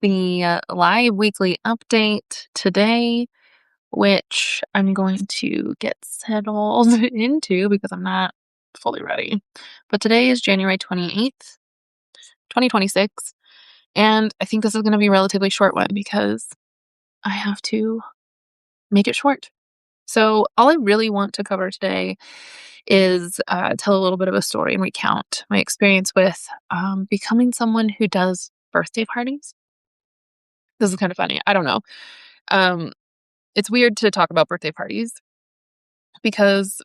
the live weekly update today, which I'm going to get settled into because I'm not fully ready. But today is January 28th, 2026, and I think this is going to be a relatively short one because I have to make it short. So, all I really want to cover today is tell a little bit of a story and recount my experience with becoming someone who does birthday parties. This is kind of funny. I don't know. Um, it's weird to talk about birthday parties because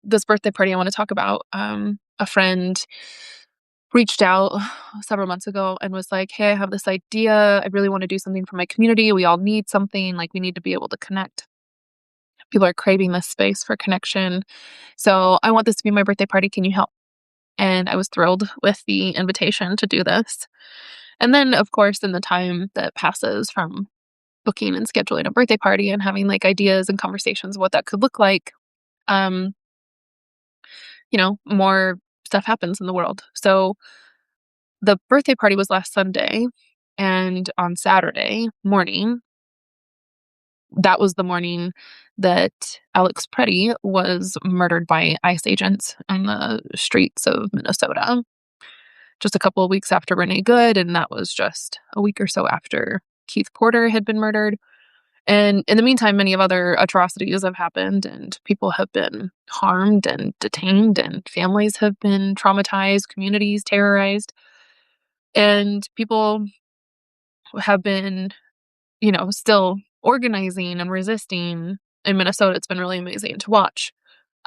this birthday party I want to talk about, a friend reached out several months ago and was like, "Hey, I have this idea. I really want to do something for my community. We all need something. Like, we need to be able to connect. People are craving this space for connection. So I want this to be my birthday party. Can you help?" And I was thrilled with the invitation to do this. And then, of course, in the time that passes from booking and scheduling a birthday party and having like ideas and conversations of what that could look like, um, more stuff happens in the world. So the birthday party was last Sunday, and on Saturday morning, that was the morning that Alex Preddy was murdered by ICE agents on the streets of Minnesota. Just a couple of weeks after Renee Good, and that was just a week or so after Keith Porter had been murdered. And in the meantime, many of other atrocities have happened, and people have been harmed and detained, and families have been traumatized, communities terrorized, and people have been, still organizing and resisting. In Minnesota, it's been really amazing to watch.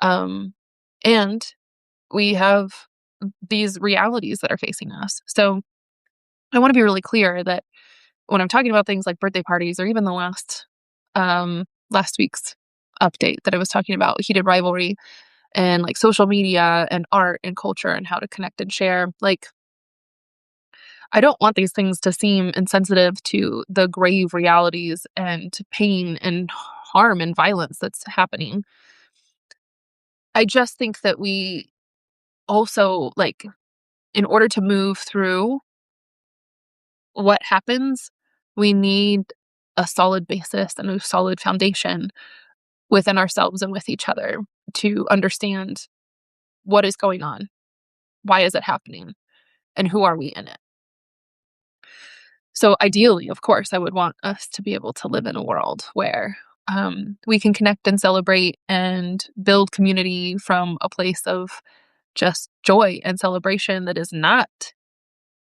Um, and we have these realities that are facing us. So I want to be really clear that when I'm talking about things like birthday parties or even the last week's update that I was talking about, heated rivalry and like social media and art and culture and how to connect and share, like I don't want these things to seem insensitive to the grave realities and pain and harm and violence that's happening. I just think that we also, like, in order to move through what happens, we need a solid basis and a solid foundation within ourselves and with each other to understand what is going on, why is it happening, and who are we in it. So ideally, of course, I would want us to be able to live in a world where we can connect and celebrate and build community from a place of just joy and celebration that is not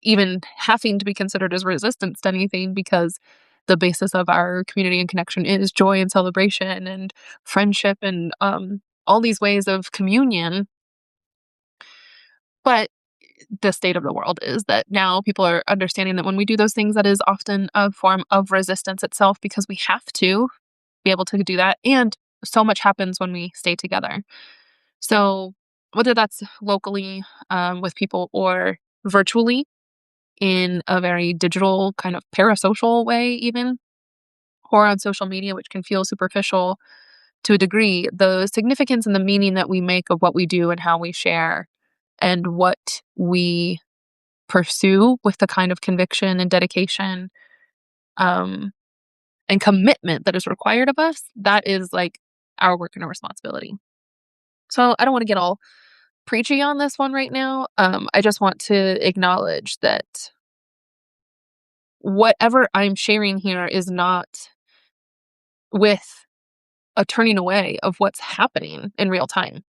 even having to be considered as resistance to anything, because the basis of our community and connection is joy and celebration and friendship and all these ways of communion. But the state of the world is that now people are understanding that when we do those things, that is often a form of resistance itself, because we have to be able to do that. And so much happens when we stay together. So whether that's locally with people or virtually in a very digital kind of parasocial way, even, or on social media, which can feel superficial to a degree, the significance and the meaning that we make of what we do and how we share and what we pursue with the kind of conviction and dedication um, and commitment that is required of us, that is like our work and our responsibility. So I don't want to get all preachy on this one right now. I just want to acknowledge that whatever I'm sharing here is not with a turning away of what's happening in real time.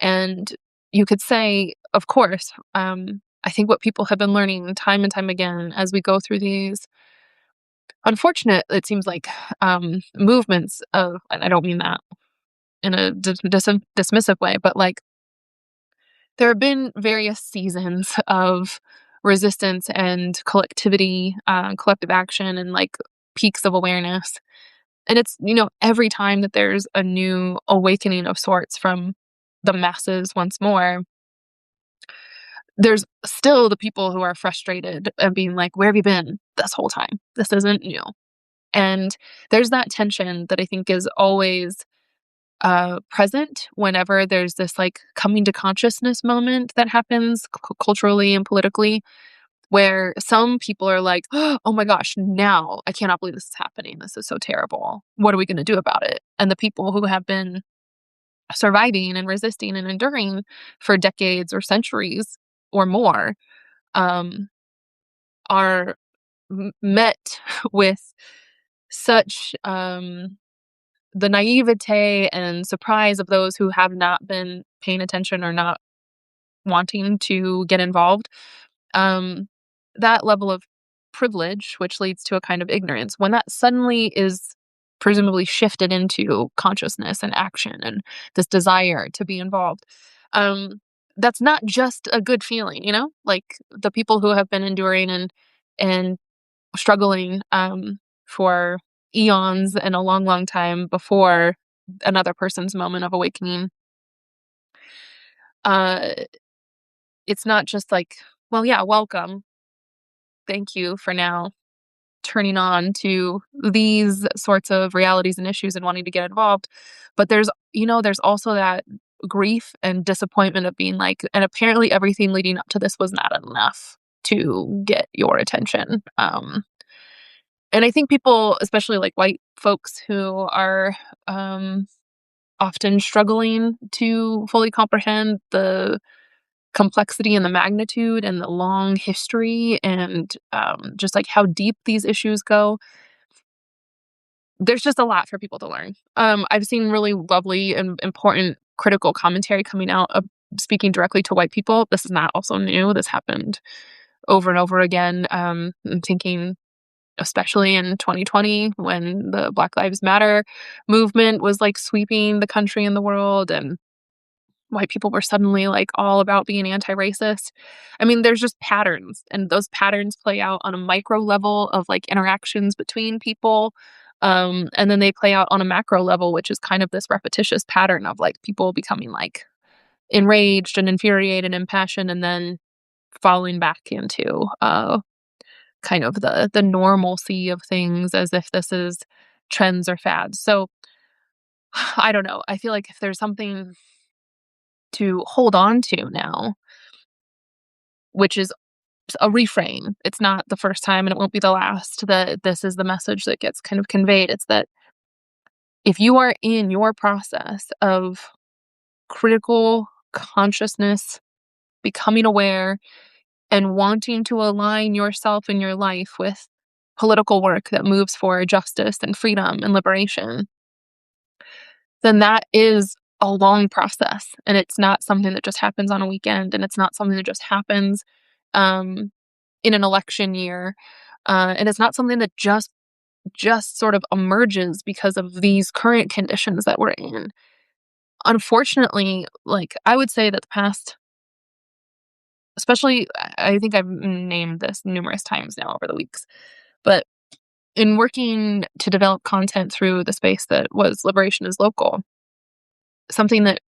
And you could say, of course, I think what people have been learning time and time again as we go through these unfortunate, it seems like, movements of, and I don't mean that in a dismissive way, but like there have been various seasons of resistance and collectivity, collective action, and like peaks of awareness. And it's, every time that there's a new awakening of sorts from the masses once more, there's still the people who are frustrated and being like, where have you been this whole time? This isn't new. And there's that tension that I think is always present whenever there's this like coming to consciousness moment that happens culturally and politically. where some people are like, "Oh my gosh, now I cannot believe this is happening. This is so terrible. What are we gonna do about it?" And the people who have been surviving and resisting and enduring for decades or centuries or more, um, are met with such the naivete and surprise of those who have not been paying attention or not wanting to get involved. Um, that level of privilege, which leads to a kind of ignorance, when that suddenly is presumably shifted into consciousness and action and this desire to be involved, um, that's not just a good feeling, you know? Like the people who have been enduring and struggling for eons and a long, long time before another person's moment of awakening. Uh, it's not just like, well, yeah, welcome. Thank you for now turning on to these sorts of realities and issues and wanting to get involved. But there's also that grief and disappointment of being like, and apparently everything leading up to this was not enough to get your attention. And I think people, especially like white folks who are um, often struggling to fully comprehend the complexity and the magnitude and the long history and just like how deep these issues go, there's just a lot for people to learn. I've seen really lovely and important critical commentary coming out of speaking directly to white people. This is not also new. This happened over and over again. I'm thinking especially in 2020 when the Black Lives Matter movement was like sweeping the country and the world, and white people were suddenly like all about being anti-racist. I mean, there's just patterns, and those patterns play out on a micro level of like interactions between people. And then they play out on a macro level, which is kind of this repetitious pattern of like people becoming like enraged and infuriated and impassioned and then falling back into kind of the normalcy of things as if this is trends or fads. So I don't know. I feel like if there's something to hold on to now, which is a reframe, it's not the first time and it won't be the last that this is the message that gets kind of conveyed. It's that if you are in your process of critical consciousness, becoming aware, and wanting to align yourself and your life with political work that moves for justice and freedom and liberation, then that is a long process. And it's not something that just happens on a weekend. And it's not something that just happens um, in an election year. And it's not something that just sort of emerges because of these current conditions that we're in. Unfortunately, like I would say that the past, especially, I think I've named this numerous times now over the weeks, but in working to develop content through the space that was Liberation is Local, something that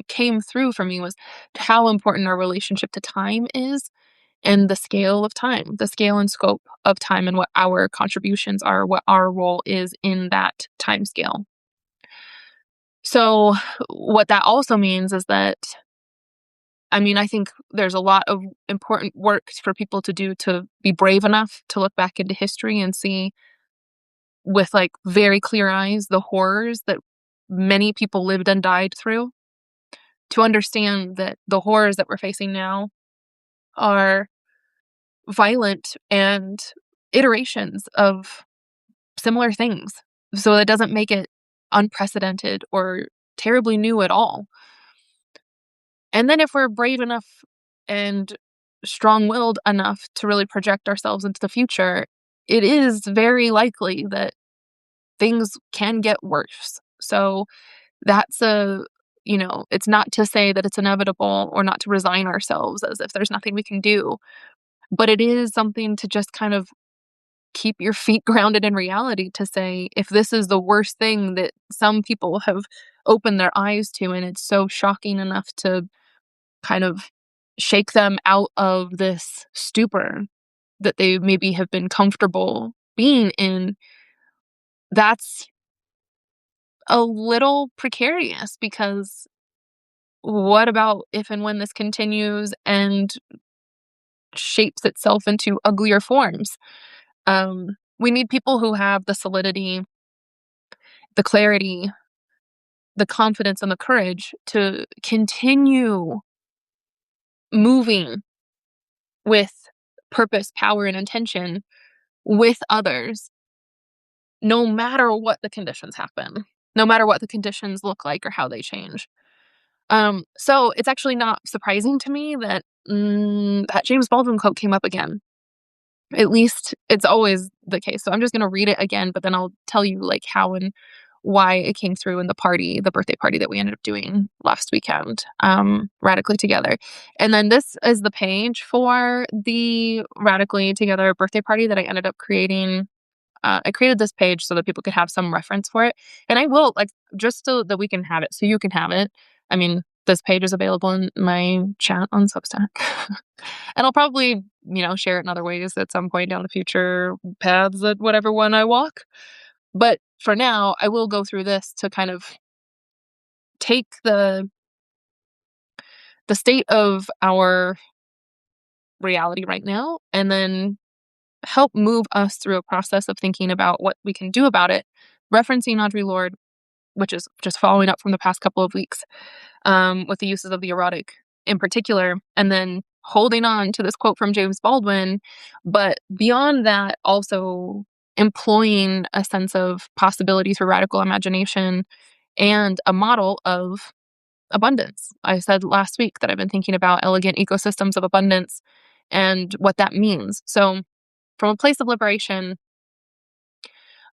came through for me was how important our relationship to time is and the scale of time, the scale and scope of time, and what our contributions are, what our role is in that time scale. So, what that also means is that, I mean, I think there's a lot of important work for people to do to be brave enough to look back into history and see with like very clear eyes the horrors that many people lived and died through, to understand that the horrors that we're facing now are violent and iterations of similar things. So it doesn't make it unprecedented or terribly new at all. And then if we're brave enough and strong-willed enough to really project ourselves into the future, it is very likely that things can get worse. So that's it's not to say that it's inevitable or not to resign ourselves as if there's nothing we can do, but it is something to just kind of keep your feet grounded in reality, to say, if this is the worst thing that some people have opened their eyes to, and it's so shocking enough to kind of shake them out of this stupor that they maybe have been comfortable being in, that's a little precarious, because what about if and when this continues and shapes itself into uglier forms. We need people who have the solidity, the clarity, the confidence, and the courage to continue moving with purpose, power, and intention with others, no matter what the conditions happen, no matter what the conditions look like or how they change. So it's actually not surprising to me that that James Baldwin quote came up again. At least it's always the case. So I'm just gonna read it again, but then I'll tell you like how and why it came through in the birthday party that we ended up doing last weekend, Radically Together. And then this is the page for the Radically Together birthday party that I ended up creating. I created this page so that people could have some reference for it. And I will, like, just so that we can have it, so you can have it. I mean, this page is available in my chat on Substack. And I'll probably, share it in other ways at some point down the future paths at whatever one I walk. But for now, I will go through this to kind of take the state of our reality right now and then help move us through a process of thinking about what we can do about it, referencing Audre Lorde, which is just following up from the past couple of weeks, with the uses of the erotic in particular, and then holding on to this quote from James Baldwin. But beyond that, also employing a sense of possibilities for radical imagination and a model of abundance. I said last week that I've been thinking about elegant ecosystems of abundance and what that means. So, from a place of liberation,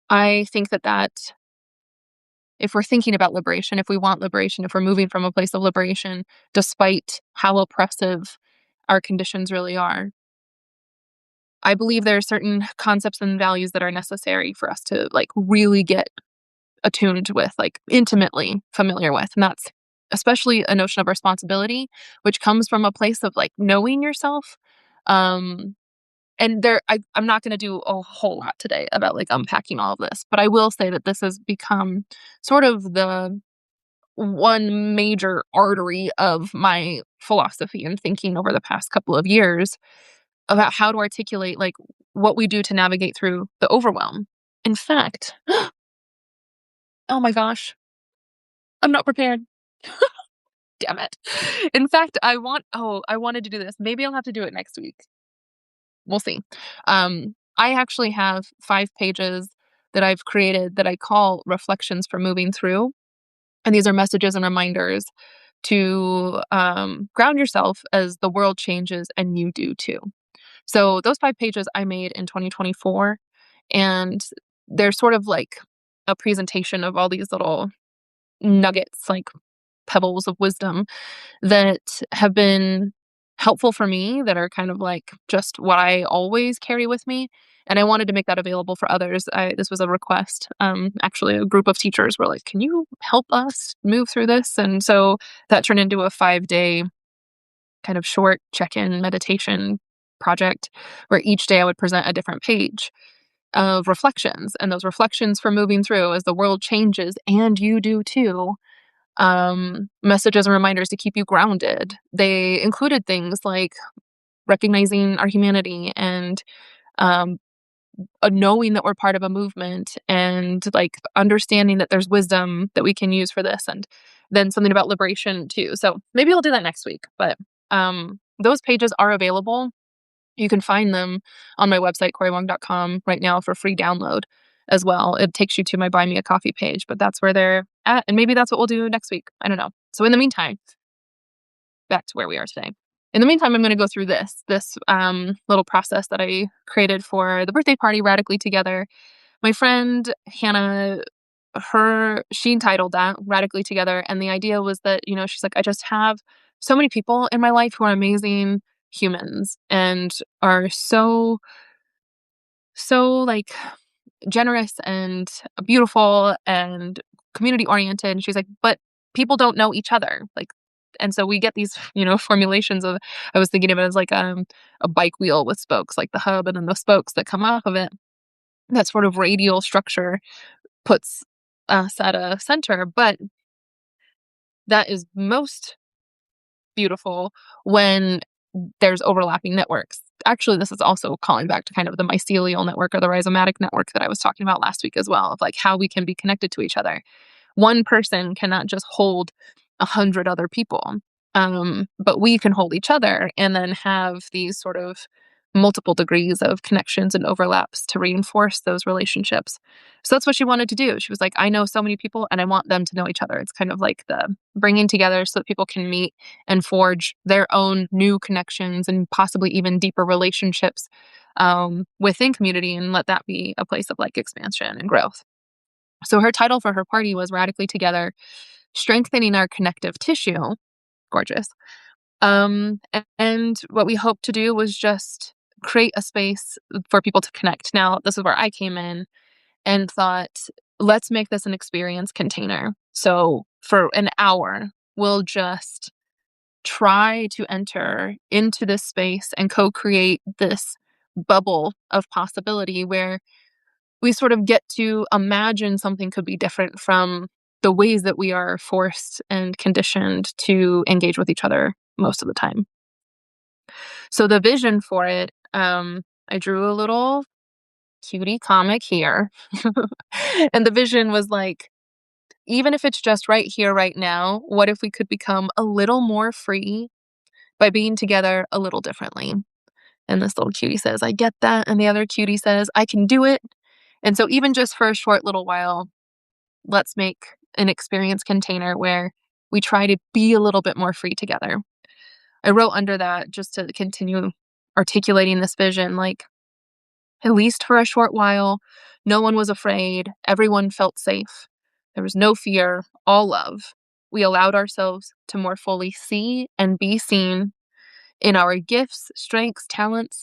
I think that if we're thinking about liberation, if we want liberation, if we're moving from a place of liberation, despite how oppressive our conditions really are, I believe there are certain concepts and values that are necessary for us to like really get attuned with, like intimately familiar with. And that's especially a notion of responsibility, which comes from a place of like knowing yourself. Um, and I'm not going to do a whole lot today about like unpacking all of this, but I will say that this has become sort of the one major artery of my philosophy and thinking over the past couple of years about how to articulate like what we do to navigate through the overwhelm. In fact, oh my gosh, I'm not prepared. Damn it. In fact, I wanted to do this. Maybe I'll have to do it next week. We'll see. I actually have 5 pages that I've created that I call reflections for moving through. And these are messages and reminders to ground yourself as the world changes and you do too. So those 5 pages I made in 2024, and they're sort of like a presentation of all these little nuggets, like pebbles of wisdom that have been helpful for me, that are kind of like just what I always carry with me. And I wanted to make that available for others. This was a request. Actually, a group of teachers were like, "Can you help us move through this?" And so that turned into a 5-day kind of short check-in meditation project where each day I would present a different page of reflections. And those reflections for moving through as the world changes and you do too, messages and reminders to keep you grounded. They included things like recognizing our humanity and um, knowing that we're part of a movement and like understanding that there's wisdom that we can use for this, and then something about liberation too. So maybe I'll do that next week. But those pages are available. You can find them on my website, coriwong.com, right now for free download as well. It takes you to my Buy Me a Coffee page, but that's where they're at. And maybe that's what we'll do next week. I don't know. So in the meantime, back to where we are today. In the meantime, I'm going to go through this little process that I created for the birthday party, Radically Together. My friend Hannah, she entitled that Radically Together. And the idea was that, she's like, I just have so many people in my life who are amazing humans and are so like generous and beautiful and community oriented. And she's like, but people don't know each other. Like, and so we get these, formulations of, I was thinking of it as like a bike wheel with spokes, like the hub and then the spokes that come off of it. That sort of radial structure puts us at a center, but that is most beautiful when there's overlapping networks. actually, this is also calling back to kind of the mycelial network or the rhizomatic network that I was talking about last week as well, of like how we can be connected to each other. One person cannot just hold 100 other people, but we can hold each other and then have these sort of multiple degrees of connections and overlaps to reinforce those relationships. So that's what she wanted to do. She was like, I know so many people and I want them to know each other. It's kind of like the bringing together so that people can meet and forge their own new connections and possibly even deeper relationships within community, and let that be a place of like expansion and growth. So her title for her party was Radically Together, Strengthening Our Connective Tissue. Gorgeous. And what we hoped to do was just create a space for people to connect. Now, this is where I came in and thought, let's make this an experience container. So for an hour, we'll just try to enter into this space and co-create this bubble of possibility where we sort of get to imagine something could be different from the ways that we are forced and conditioned to engage with each other most of the time. So the vision for it, I drew a little cutie comic here. And the vision was like, even if it's just right here, right now, what if we could become a little more free by being together a little differently? And this little cutie says, I get that. And the other cutie says, I can do it. And so even just for a short little while, let's make an experience container where we try to be a little bit more free together. I wrote under that, just to continue articulating this vision, like, at least for a short while, no one was afraid. Everyone felt safe. There was no fear, all love. We allowed ourselves to more fully see and be seen in our gifts, strengths, talents,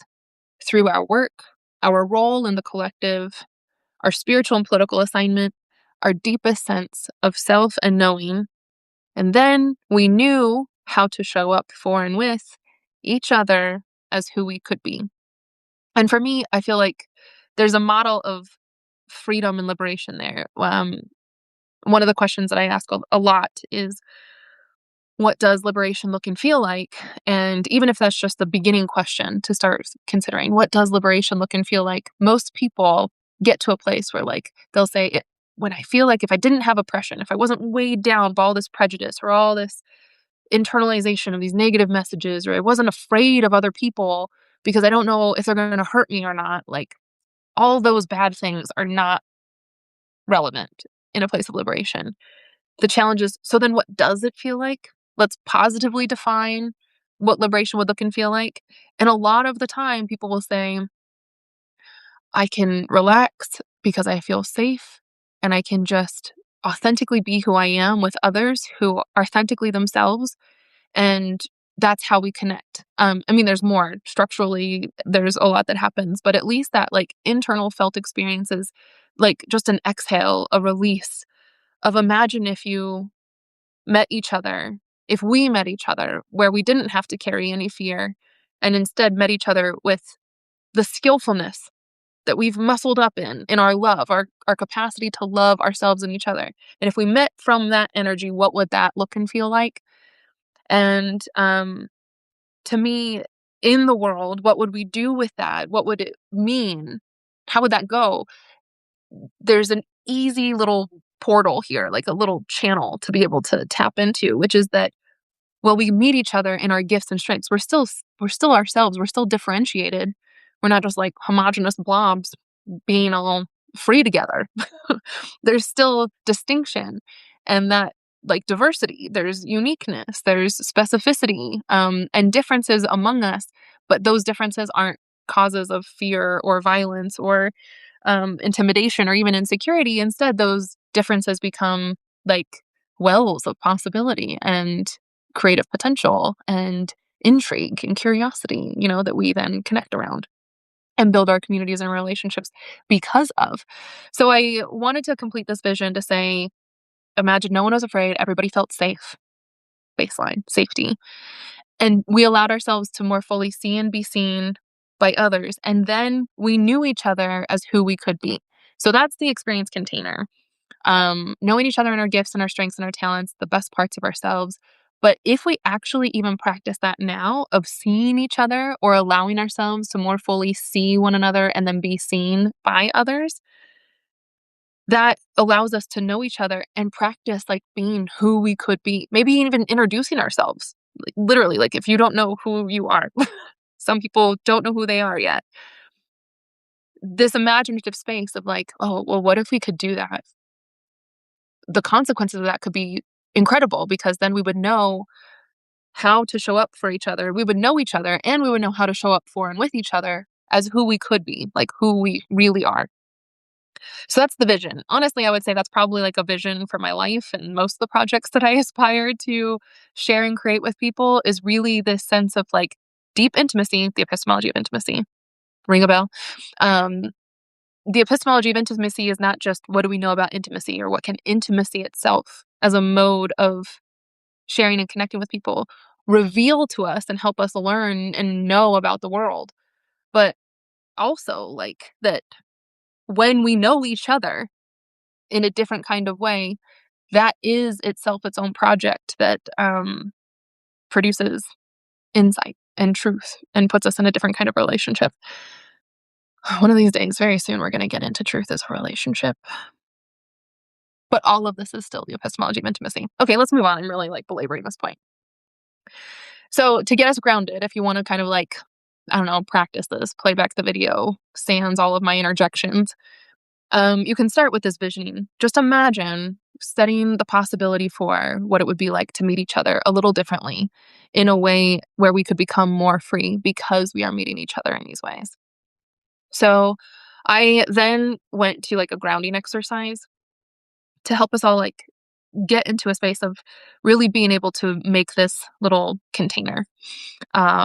through our work, our role in the collective, our spiritual and political assignment, our deepest sense of self and knowing. And then we knew how to show up for and with each other as who we could be. And for me, I feel like there's a model of freedom and liberation there. One of the questions that I ask a lot is, what does liberation look and feel like? And even if that's just the beginning question to start considering, what does liberation look and feel like? Most people get to a place where, like, they'll say, when I feel like if I didn't have oppression, if I wasn't weighed down by all this prejudice or all this internalization of these negative messages, or I wasn't afraid of other people because I don't know if they're going to hurt me or not, like, all those bad things are not relevant in a place of liberation. The challenge is, so then what does it feel like? Let's positively define what liberation would look and feel like. And a lot of the time, people will say, I can relax because I feel safe and I can just authentically be who I am with others who are authentically themselves. And that's how we connect. I mean, there's more structurally, there's a lot that happens, but at least that like internal felt experiences, like just an exhale, a release of, imagine if you met each other, if we met each other where we didn't have to carry any fear and instead met each other with the skillfulness that we've muscled up in our love, our capacity to love ourselves and each other. And if we met from that energy, what would that look and feel like? And to me, in the world, what would we do with that? What would it mean? How would that go? There's an easy little portal here, like a little channel to be able to tap into, which is that, well, we meet each other in our gifts and strengths. We're still ourselves. We're still differentiated. We're not just like homogenous blobs being all free together. There's still distinction, and that, like, diversity, there's uniqueness, there's specificity, and differences among us, but those differences aren't causes of fear or violence or intimidation or even insecurity. Instead, those differences become like wells of possibility and creative potential and intrigue and curiosity, that we then connect around and build our communities and relationships because of. So I wanted to complete this vision to say, imagine no one was afraid, everybody felt safe, baseline, safety. And we allowed ourselves to more fully see and be seen by others. And then we knew each other as who we could be. So that's the experience container. Knowing each other and our gifts and our strengths and our talents, the best parts of ourselves, But if we actually even practice that now of seeing each other or allowing ourselves to more fully see one another and then be seen by others, that allows us to know each other and practice like being who we could be. Maybe even introducing ourselves. Like, literally, like if you don't know who you are, some people don't know who they are yet. This imaginative space of like, oh, well, what if we could do that? The consequences of that could be incredible because then we would know how to show up for each other. We would know each other and we would know how to show up for and with each other as who we could be, like who we really are. So that's the vision. Honestly, I would say that's probably like a vision for my life and most of the projects that I aspire to share and create with people is really this sense of like deep intimacy, the epistemology of intimacy. Ring a bell? Um, the epistemology of intimacy is not just what do we know about intimacy or what can intimacy itself as a mode of sharing and connecting with people reveal to us and help us learn and know about the world. But also, like, that when we know each other in a different kind of way, that is itself its own project that produces insight and truth and puts us in a different kind of relationship. One of these days, very soon, we're going to get into truth as a relationship. But all of this is still the epistemology of intimacy. Okay, let's move on. I'm really like belaboring this point. So to get us grounded, if you want to kind of like, I don't know, practice this, play back the video, sans all of my interjections, you can start with this visioning. Just imagine setting the possibility for what it would be like to meet each other a little differently in a way where we could become more free because we are meeting each other in these ways. So I then went to like a grounding exercise to help us all like get into a space of really being able to make this little container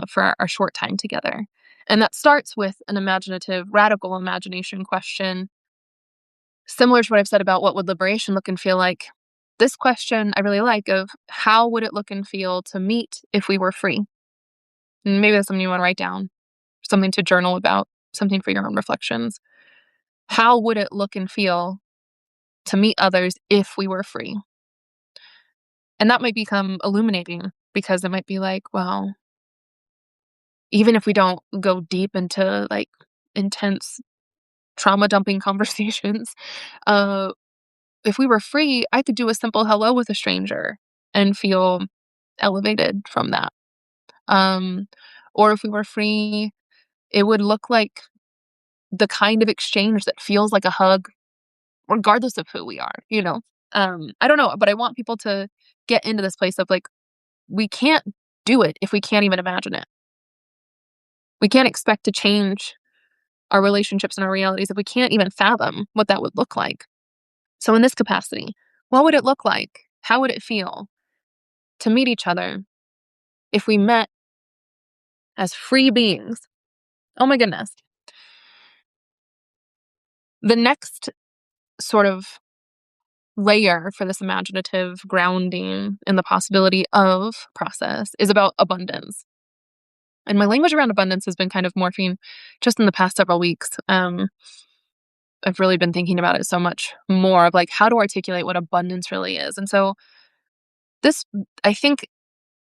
for our short time together. And that starts with an imaginative, radical imagination question, similar to what I've said about what would liberation look and feel like. This question I really like of how would it look and feel to meet if we were free? And maybe that's something you want to write down, something to journal about, something for your own reflections. How would it look and feel to meet others if we were free? And that might become illuminating because it might be like, well, even if we don't go deep into like intense trauma dumping conversations, uh, if we were free, I could do a simple hello with a stranger and feel elevated from that. Um, or if we were free, it would look like the kind of exchange that feels like a hug, regardless of who we are, you know? I don't know, but I want people to get into this place of like, we can't do it if we can't even imagine it. We can't expect to change our relationships and our realities if we can't even fathom what that would look like. So, in this capacity, what would it look like? How would it feel to meet each other if we met as free beings? Oh my goodness. The next sort of layer for this imaginative grounding in the possibility of process is about abundance. And my language around abundance has been kind of morphing just in the past several weeks. I've really been thinking about it so much more of like how to articulate what abundance really is. And so this, I think,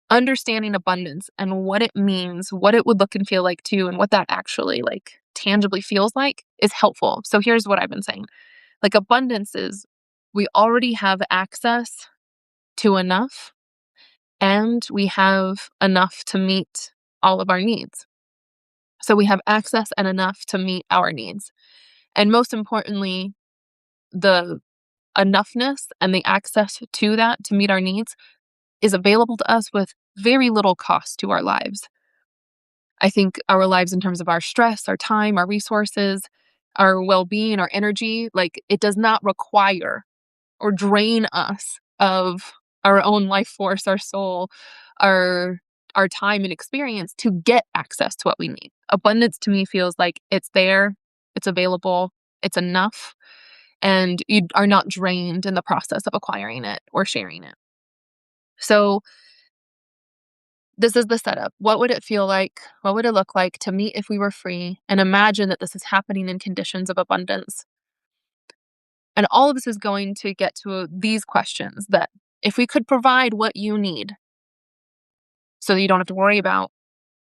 understanding abundance and what it means, what it would look and feel like too, and what that actually like tangibly feels like is helpful. So here's what I've been saying. Like abundance is we already have access to enough and we have enough to meet all of our needs. So we have access and enough to meet our needs. And most importantly, the enoughness and the access to that to meet our needs is available to us with very little cost to our lives. I think our lives in terms of our stress, our time, our resources, our well-being, our energy, like it does not require or drain us of our own life force, our soul, our our time and experience to get access to what we need. Abundance to me feels like it's there, it's available, it's enough, and you are not drained in the process of acquiring it or sharing it. So this is the setup. What would it feel like? What would it look like to meet if we were free? And imagine that this is happening in conditions of abundance. And all of this is going to get to these questions that if we could provide what you need, so that you don't have to worry about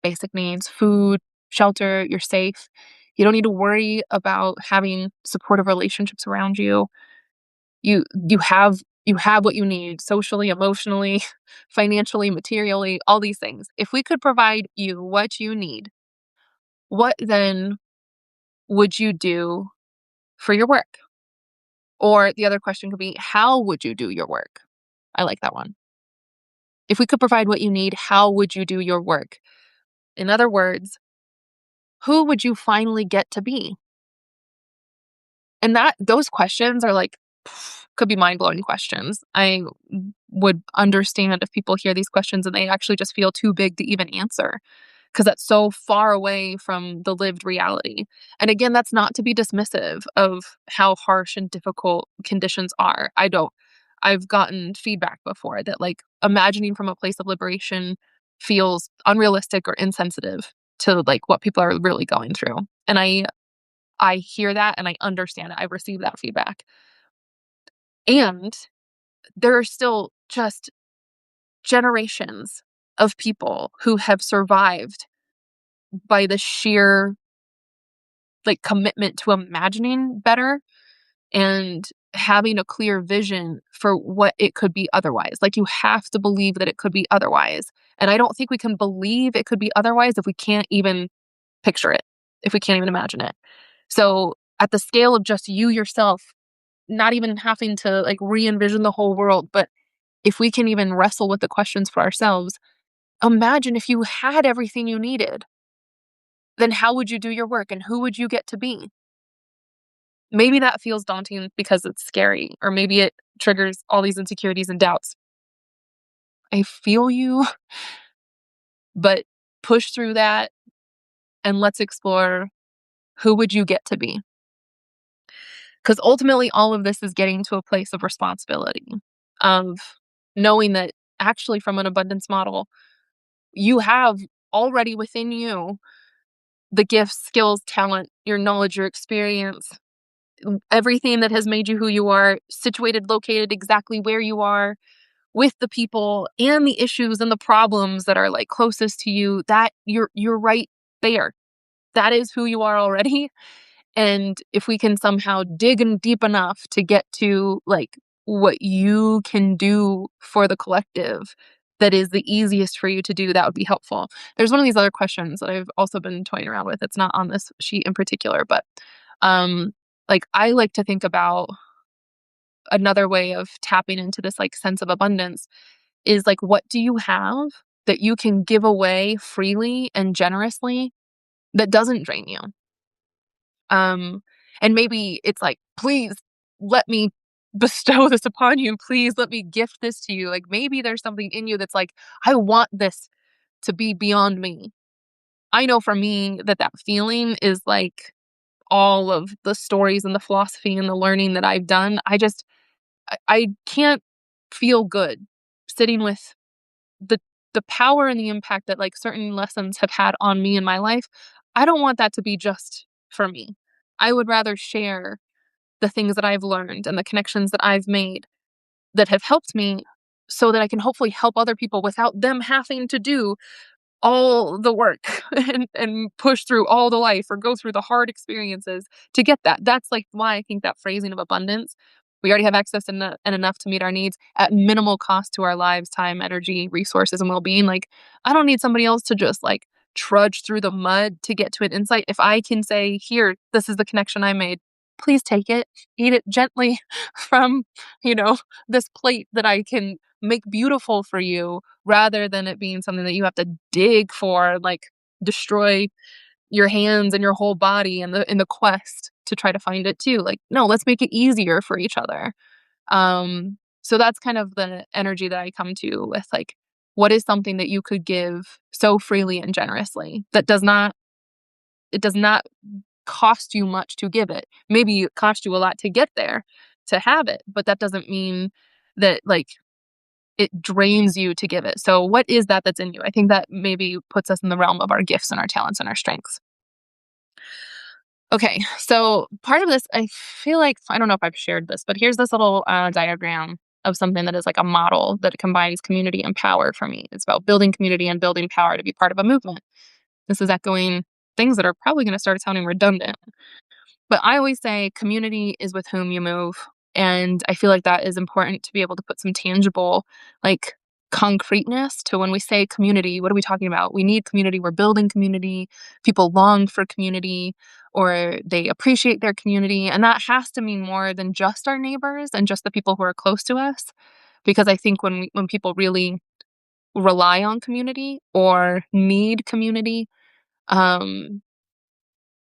basic needs, food, shelter, you're safe. You don't need to worry about having supportive relationships around you. You have what you need socially, emotionally, financially, materially, all these things. If we could provide you what you need, what then would you do for your work? Or the other question could be, how would you do your work? I like that one. If we could provide what you need, how would you do your work? In other words, who would you finally get to be? And those questions are like, could be mind-blowing questions. I would understand if people hear these questions and they actually just feel too big to even answer, because that's so far away from the lived reality. And again, that's not to be dismissive of how harsh and difficult conditions are. I've gotten feedback before that, like, imagining from a place of liberation feels unrealistic or insensitive to, like, what people are really going through. And I hear that and I understand it. I've received that feedback. And there are still just generations of people who have survived by the sheer, like, commitment to imagining better and having a clear vision for what it could be otherwise. Like, you have to believe that it could be otherwise. And I don't think we can believe it could be otherwise if we can't even picture it, if we can't even imagine it. So, at the scale of just you yourself, not even having to, like, re-envision the whole world, but if we can even wrestle with the questions for ourselves, imagine if you had everything you needed, then how would you do your work and who would you get to be? Maybe that feels daunting because it's scary, or maybe it triggers all these insecurities and doubts. I feel you, but push through that and let's explore, who would you get to be? Because ultimately, all of this is getting to a place of responsibility, of knowing that actually, from an abundance model, you have already within you the gifts, skills, talent, your knowledge, your experience, everything that has made you who you are, situated, located exactly where you are with the people and the issues and the problems that are, like, closest to you, that you're right there. That is who you are already. And if we can somehow dig in deep enough to get to, like, what you can do for the collective that is the easiest for you to do, that would be helpful. There's one of these other questions that I've also been toying around with. It's not on this sheet in particular, but um like, I like to think about another way of tapping into this, like, sense of abundance is, like, what do you have that you can give away freely and generously that doesn't drain you? Um, and maybe it's like, "Please let me bestow this upon you. Please let me gift this to you." Like, maybe there's something in you that's like, "I want this to be beyond me." I know for me that that feeling is, like, all of the stories and the philosophy and the learning that I've done. I can't feel good sitting with the the power and the impact that, like, certain lessons have had on me in my life. I don't want that to be just for me. I would rather share the things that I've learned and the connections that I've made that have helped me, so that I can hopefully help other people without them having to do all the work and push through all the life or go through the hard experiences to get that. That's, like, why I think that phrasing of abundance, we already have access and enough to meet our needs at minimal cost to our lives, time, energy, resources, and well-being. Like, I don't need somebody else to just, like, trudge through the mud to get to an insight. If I can say, "Here, this is the connection I made. Please take it. Eat it gently from, you know, this plate that I can make beautiful for you," rather than it being something that you have to dig for, like, destroy your hands and your whole body in the quest to try to find it too. Like, no, let's make it easier for each other. So that's kind of the energy that I come to with, like, what is something that you could give so freely and generously that does not cost you much to give it. Maybe it cost you a lot to get there, to have it, but that doesn't mean that, like, it drains you to give it. So what is that that's in you? I think that maybe puts us in the realm of our gifts and our talents and our strengths. Okay, so part of this, I feel like, I don't know if I've shared this, but here's this little diagram of something that is like a model that combines community and power for me. It's about building community and building power to be part of a movement. This is echoing things that are probably going to start sounding redundant. But I always say community is with whom you move. And I feel like that is important to be able to put some tangible, like concreteness to when we say community. What are we talking about? We need community. We're building community. People long for community or they appreciate their community. And that has to mean more than just our neighbors and just the people who are close to us. Because I think when people really rely on community or need community, um,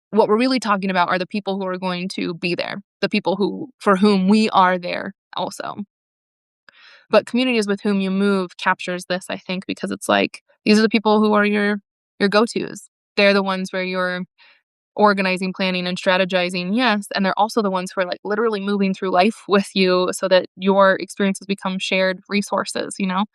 what we're really talking about are the people who are going to be there, the people for whom we are there also. But community is with whom you move captures this, I think, because it's like these are the people who are your go-tos. They're the ones where you're organizing, planning, and strategizing, yes, and they're also the ones who are like literally moving through life with you so that your experiences become shared resources, you know?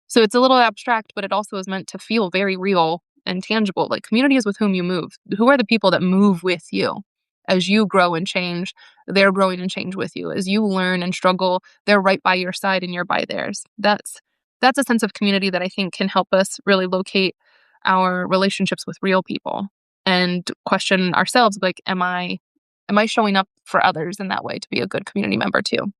So it's a little abstract, but it also is meant to feel very real and tangible. Like community is with whom you move. Who are the people that move with you? As you grow and change, they're growing and change with you. As you learn and struggle, they're right by your side and you're by theirs. That's a sense of community that I think can help us really locate our relationships with real people and question ourselves like, am I showing up for others in that way to be a good community member too?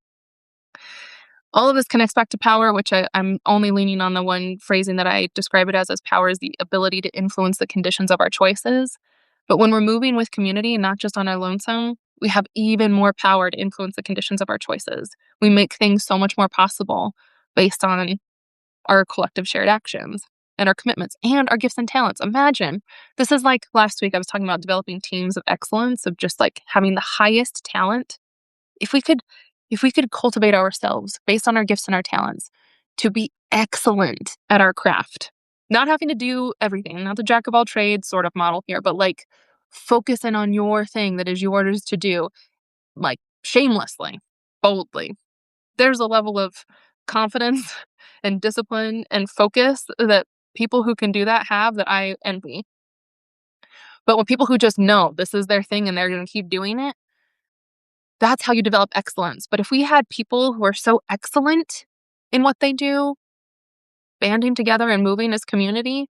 All of this connects back to power, which I'm only leaning on the one phrasing that I describe it as power is the ability to influence the conditions of our choices. But when we're moving with community, not just on our lonesome, we have even more power to influence the conditions of our choices. We make things so much more possible based on our collective shared actions and our commitments and our gifts and talents. Imagine this is like last week I was talking about developing teams of excellence, of just like having the highest talent. If we could cultivate ourselves based on our gifts and our talents to be excellent at our craft, not having to do everything, not the jack of all trades sort of model here, but like focusing on your thing that is yours to do, like shamelessly, boldly. There's a level of confidence and discipline and focus that people who can do that have that I envy. But when people who just know this is their thing and they're going to keep doing it, that's how you develop excellence. But if we had people who are so excellent in what they do, banding together and moving as community,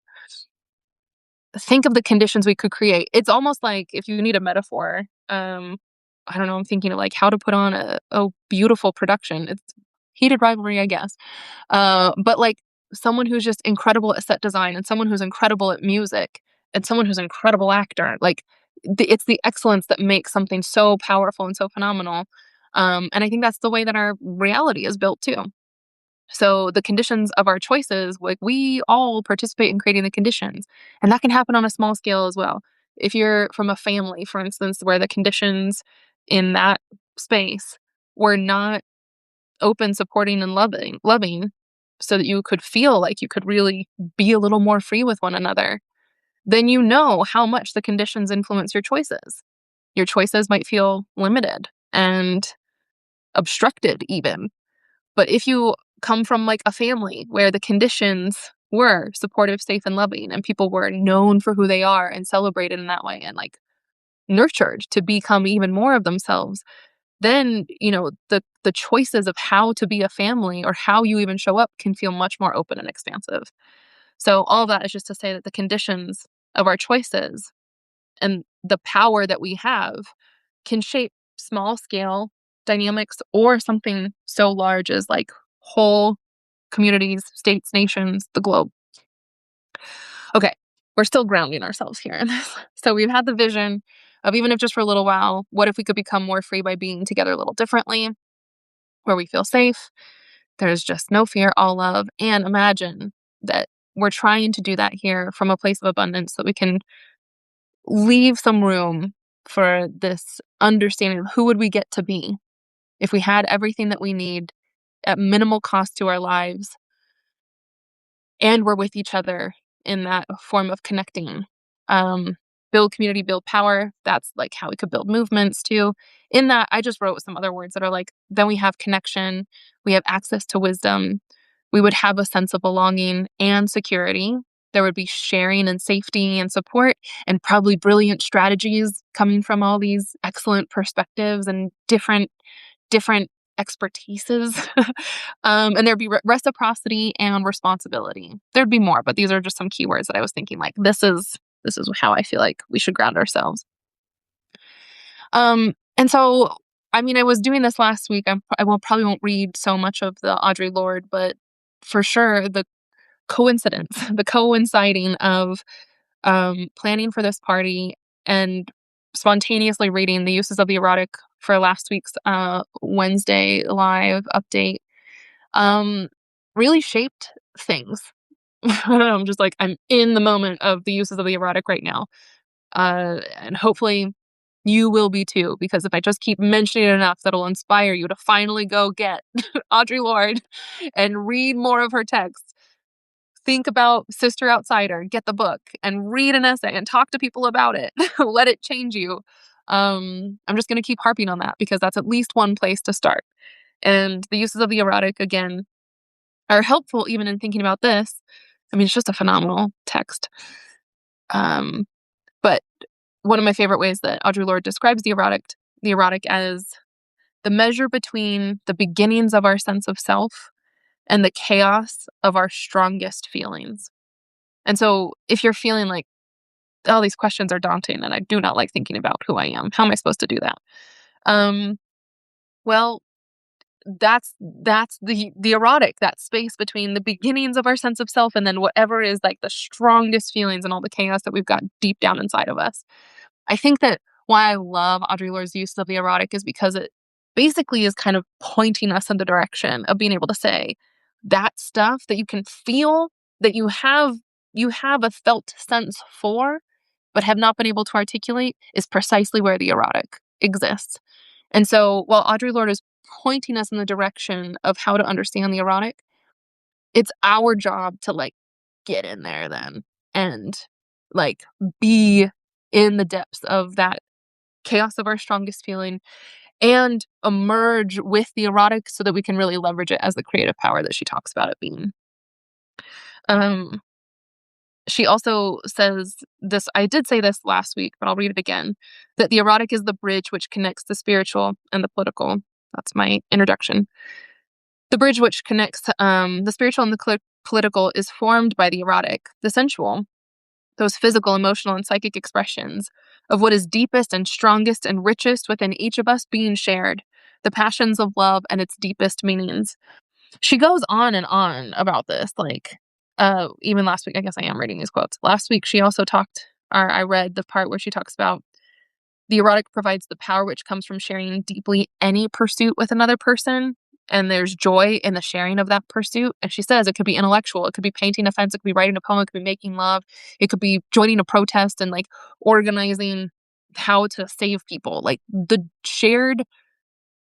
think of the conditions we could create. It's almost like if you need a metaphor, I don't know, I'm thinking of like how to put on a beautiful production. It's heated rivalry, I guess. But like someone who's just incredible at set design and someone who's incredible at music and someone who's an incredible actor, like it's the excellence that makes something so powerful and so phenomenal. And I think that's the way that our reality is built too. So the conditions of our choices, like we all participate in creating the conditions, and that can happen on a small scale as well. If you're from a family, for instance, where the conditions in that space were not open, supporting, and loving, so that you could feel like you could really be a little more free with one another, then you know how much the conditions influence your choices. Your choices might feel limited and obstructed even. But if you come from like a family where the conditions were supportive, safe, and loving, and people were known for who they are and celebrated in that way and like nurtured to become even more of themselves, then, the choices of how to be a family or how you even show up can feel much more open and expansive. So all that is just to say that the conditions of our choices and the power that we have can shape small scale dynamics or something so large as like whole communities, states, nations, the globe. Okay, we're still grounding ourselves here in this. So we've had the vision of even if just for a little while, what if we could become more free by being together a little differently, where we feel safe? There's just no fear, all love. And imagine that we're trying to do that here from a place of abundance so that we can leave some room for this understanding of who would we get to be if we had everything that we need at minimal cost to our lives and we're with each other in that form of connecting. Build community, build power. That's like how we could build movements too. In that, I just wrote some other words that are like, then we have connection, we have access to wisdom, we would have a sense of belonging and security. There would be sharing and safety and support and probably brilliant strategies coming from all these excellent perspectives and different expertises. And there'd be reciprocity and responsibility. There'd be more, but these are just some keywords that I was thinking like this is how I feel like we should ground ourselves. And so, I mean, I was doing this last week. I will probably won't read so much of the Audre Lorde, but for sure the coincidence, the coinciding of planning for this party and spontaneously reading the uses of the erotic for last week's Wednesday live update um, really shaped things. I don't know. I'm just like I'm in the moment of the uses of the erotic right now, and hopefully you will be too. Because if I just keep mentioning it enough, that'll inspire you to finally go get Audre Lorde and read more of her texts. Think about Sister Outsider, get the book and read an essay and talk to people about it. Let it change you. I'm just going to keep harping on that because that's at least one place to start. And the uses of the erotic, again, are helpful even in thinking about this. I mean, it's just a phenomenal text. But one of my favorite ways that Audre Lorde describes the erotic as the measure between the beginnings of our sense of self and the chaos of our strongest feelings. And so if you're feeling like, oh, these questions are daunting and I do not like thinking about who I am, how am I supposed to do that? Well, that's the erotic, that space between the beginnings of our sense of self and then whatever is like the strongest feelings and all the chaos that we've got deep down inside of us. I think that why I love Audre Lorde's use of the erotic is because it basically is kind of pointing us in the direction of being able to say that stuff that you can feel, that you have a felt sense for, but have not been able to articulate is precisely where the erotic exists. And so while Audre Lorde is pointing us in the direction of how to understand the erotic, it's our job to like get in there then and like be in the depths of that chaos of our strongest feeling and emerge with the erotic so that we can really leverage it as the creative power that she talks about it being. Um, she also says this, I did say this last week, but I'll read it again, that the erotic is the bridge which connects the spiritual and the political. That's my introduction. The bridge which connects the spiritual and the political is formed by the erotic, the sensual, those physical, emotional, and psychic expressions of what is deepest and strongest and richest within each of us being shared, the passions of love and its deepest meanings. She goes on and on about this, like, even last week, I guess I am reading these quotes. Last week, she also talked, or I read the part where she talks about the erotic provides the power which comes from sharing deeply any pursuit with another person. And there's joy in the sharing of that pursuit. And she says it could be intellectual, it could be painting a fence, it could be writing a poem, it could be making love, it could be joining a protest and like organizing how to save people. Like the shared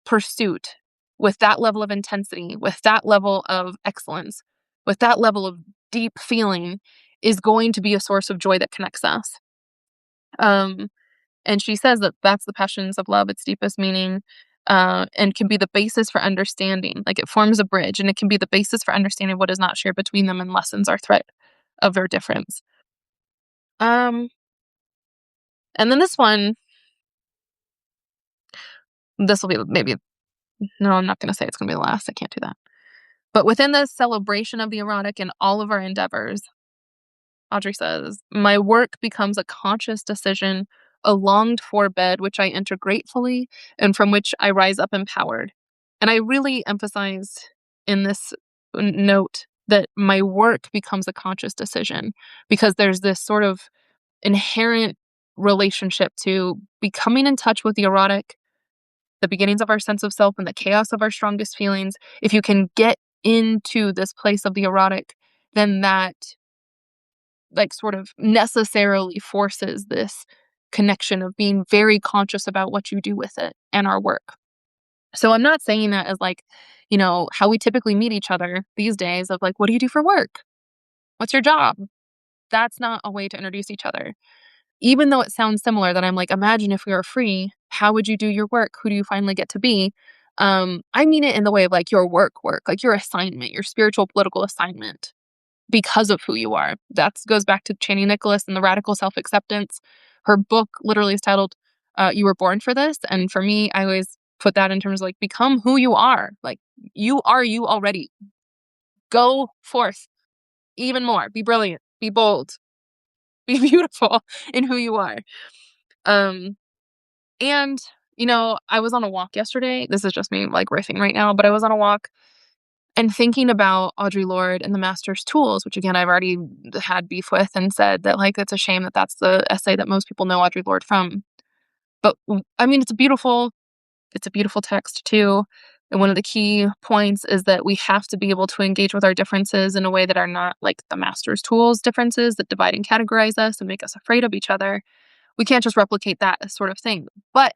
pursuit with that level of intensity, with that level of excellence, with that level of deep feeling is going to be a source of joy that connects us. And she says that that's the passions of love, its deepest meaning, and can be the basis for understanding. Like it forms a bridge, and it can be the basis for understanding what is not shared between them and lessens our threat of their difference. Um, and then this will be maybe, no, I'm not going to say it's going to be the last. I can't do that. But within the celebration of the erotic in all of our endeavors, Audrey says, my work becomes a conscious decision, a longed for bed which I enter gratefully and from which I rise up empowered. And I really emphasize in this note that my work becomes a conscious decision because there's this sort of inherent relationship to becoming in touch with the erotic, the beginnings of our sense of self, and the chaos of our strongest feelings. If you can get into this place of the erotic, then that like sort of necessarily forces this connection of being very conscious about what you do with it and our work. So I'm not saying that as like, how we typically meet each other these days of like, what do you do for work? What's your job? That's not a way to introduce each other. Even though it sounds similar, that I'm like, imagine if we were free, how would you do your work? Who do you finally get to be? I mean it in the way of like your work, like your assignment, your spiritual political assignment because of who you are. That goes back to Chani Nicholas and the radical self-acceptance. Her book literally is titled, You Were Born for This. And for me, I always put that in terms of, like, become who you are. Like, you are you already. Go forth even more. Be brilliant. Be bold. Be beautiful in who you are. Um, and, I was on a walk yesterday. This is just me, like, riffing right now, but I was on a walk and thinking about Audre Lorde and the Master's Tools, which, again, I've already had beef with and said that, like, it's a shame that that's the essay that most people know Audre Lorde from. But, I mean, it's a beautiful text too. And one of the key points is that we have to be able to engage with our differences in a way that are not like the Master's Tools differences that divide and categorize us and make us afraid of each other. We can't just replicate that sort of thing. But,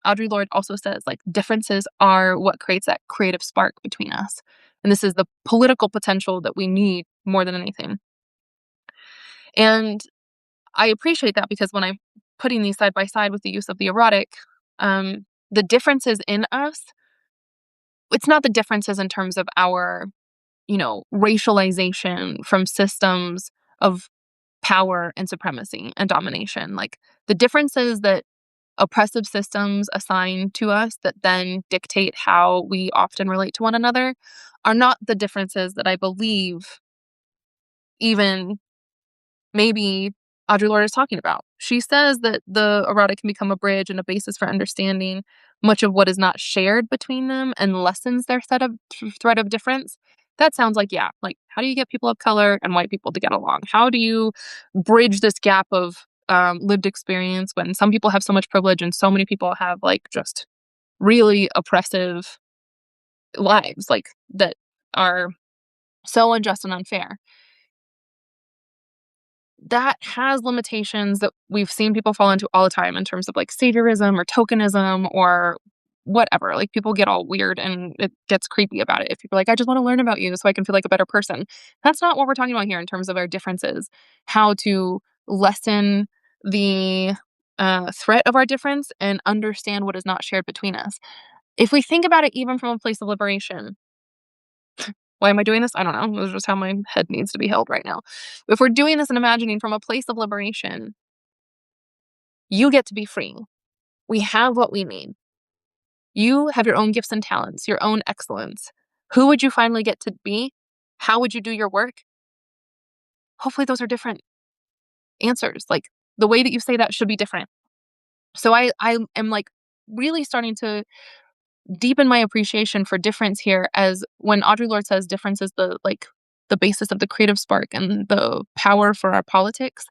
Audre Lorde also says, like, differences are what creates that creative spark between us. And this is the political potential that we need more than anything. And I appreciate that because when I'm putting these side by side with the use of the erotic, the differences in us, it's not the differences in terms of our, racialization from systems of power and supremacy and domination. Like, the differences that oppressive systems assign to us that then dictate how we often relate to one another are not the differences that I believe even maybe Audre Lorde is talking about. She says that the erotic can become a bridge and a basis for understanding much of what is not shared between them and lessens their thread of difference. That sounds like, yeah, like, how do you get people of color and white people to get along? How do you bridge this gap of lived experience when some people have so much privilege and so many people have, like, just really oppressive lives, like, that are so unjust and unfair? That has limitations that we've seen people fall into all the time in terms of, like, saviorism or tokenism or whatever. Like, people get all weird and it gets creepy about it. If people are like, I just want to learn about you so I can feel like a better person. That's not what we're talking about here in terms of our differences. How to lessen the threat of our difference and understand what is not shared between us. If we think about it even from a place of liberation, why am I doing this? I don't know. This is just how my head needs to be held right now. If we're doing this and imagining from a place of liberation, you get to be free. We have what we need. You have your own gifts and talents, your own excellence. Who would you finally get to be? How would you do your work? Hopefully, those are different answers. Like, the way that you say that should be different. So I am, like, really starting to deepen my appreciation for difference here, as when Audre Lorde says difference is the basis of the creative spark and the power for our politics.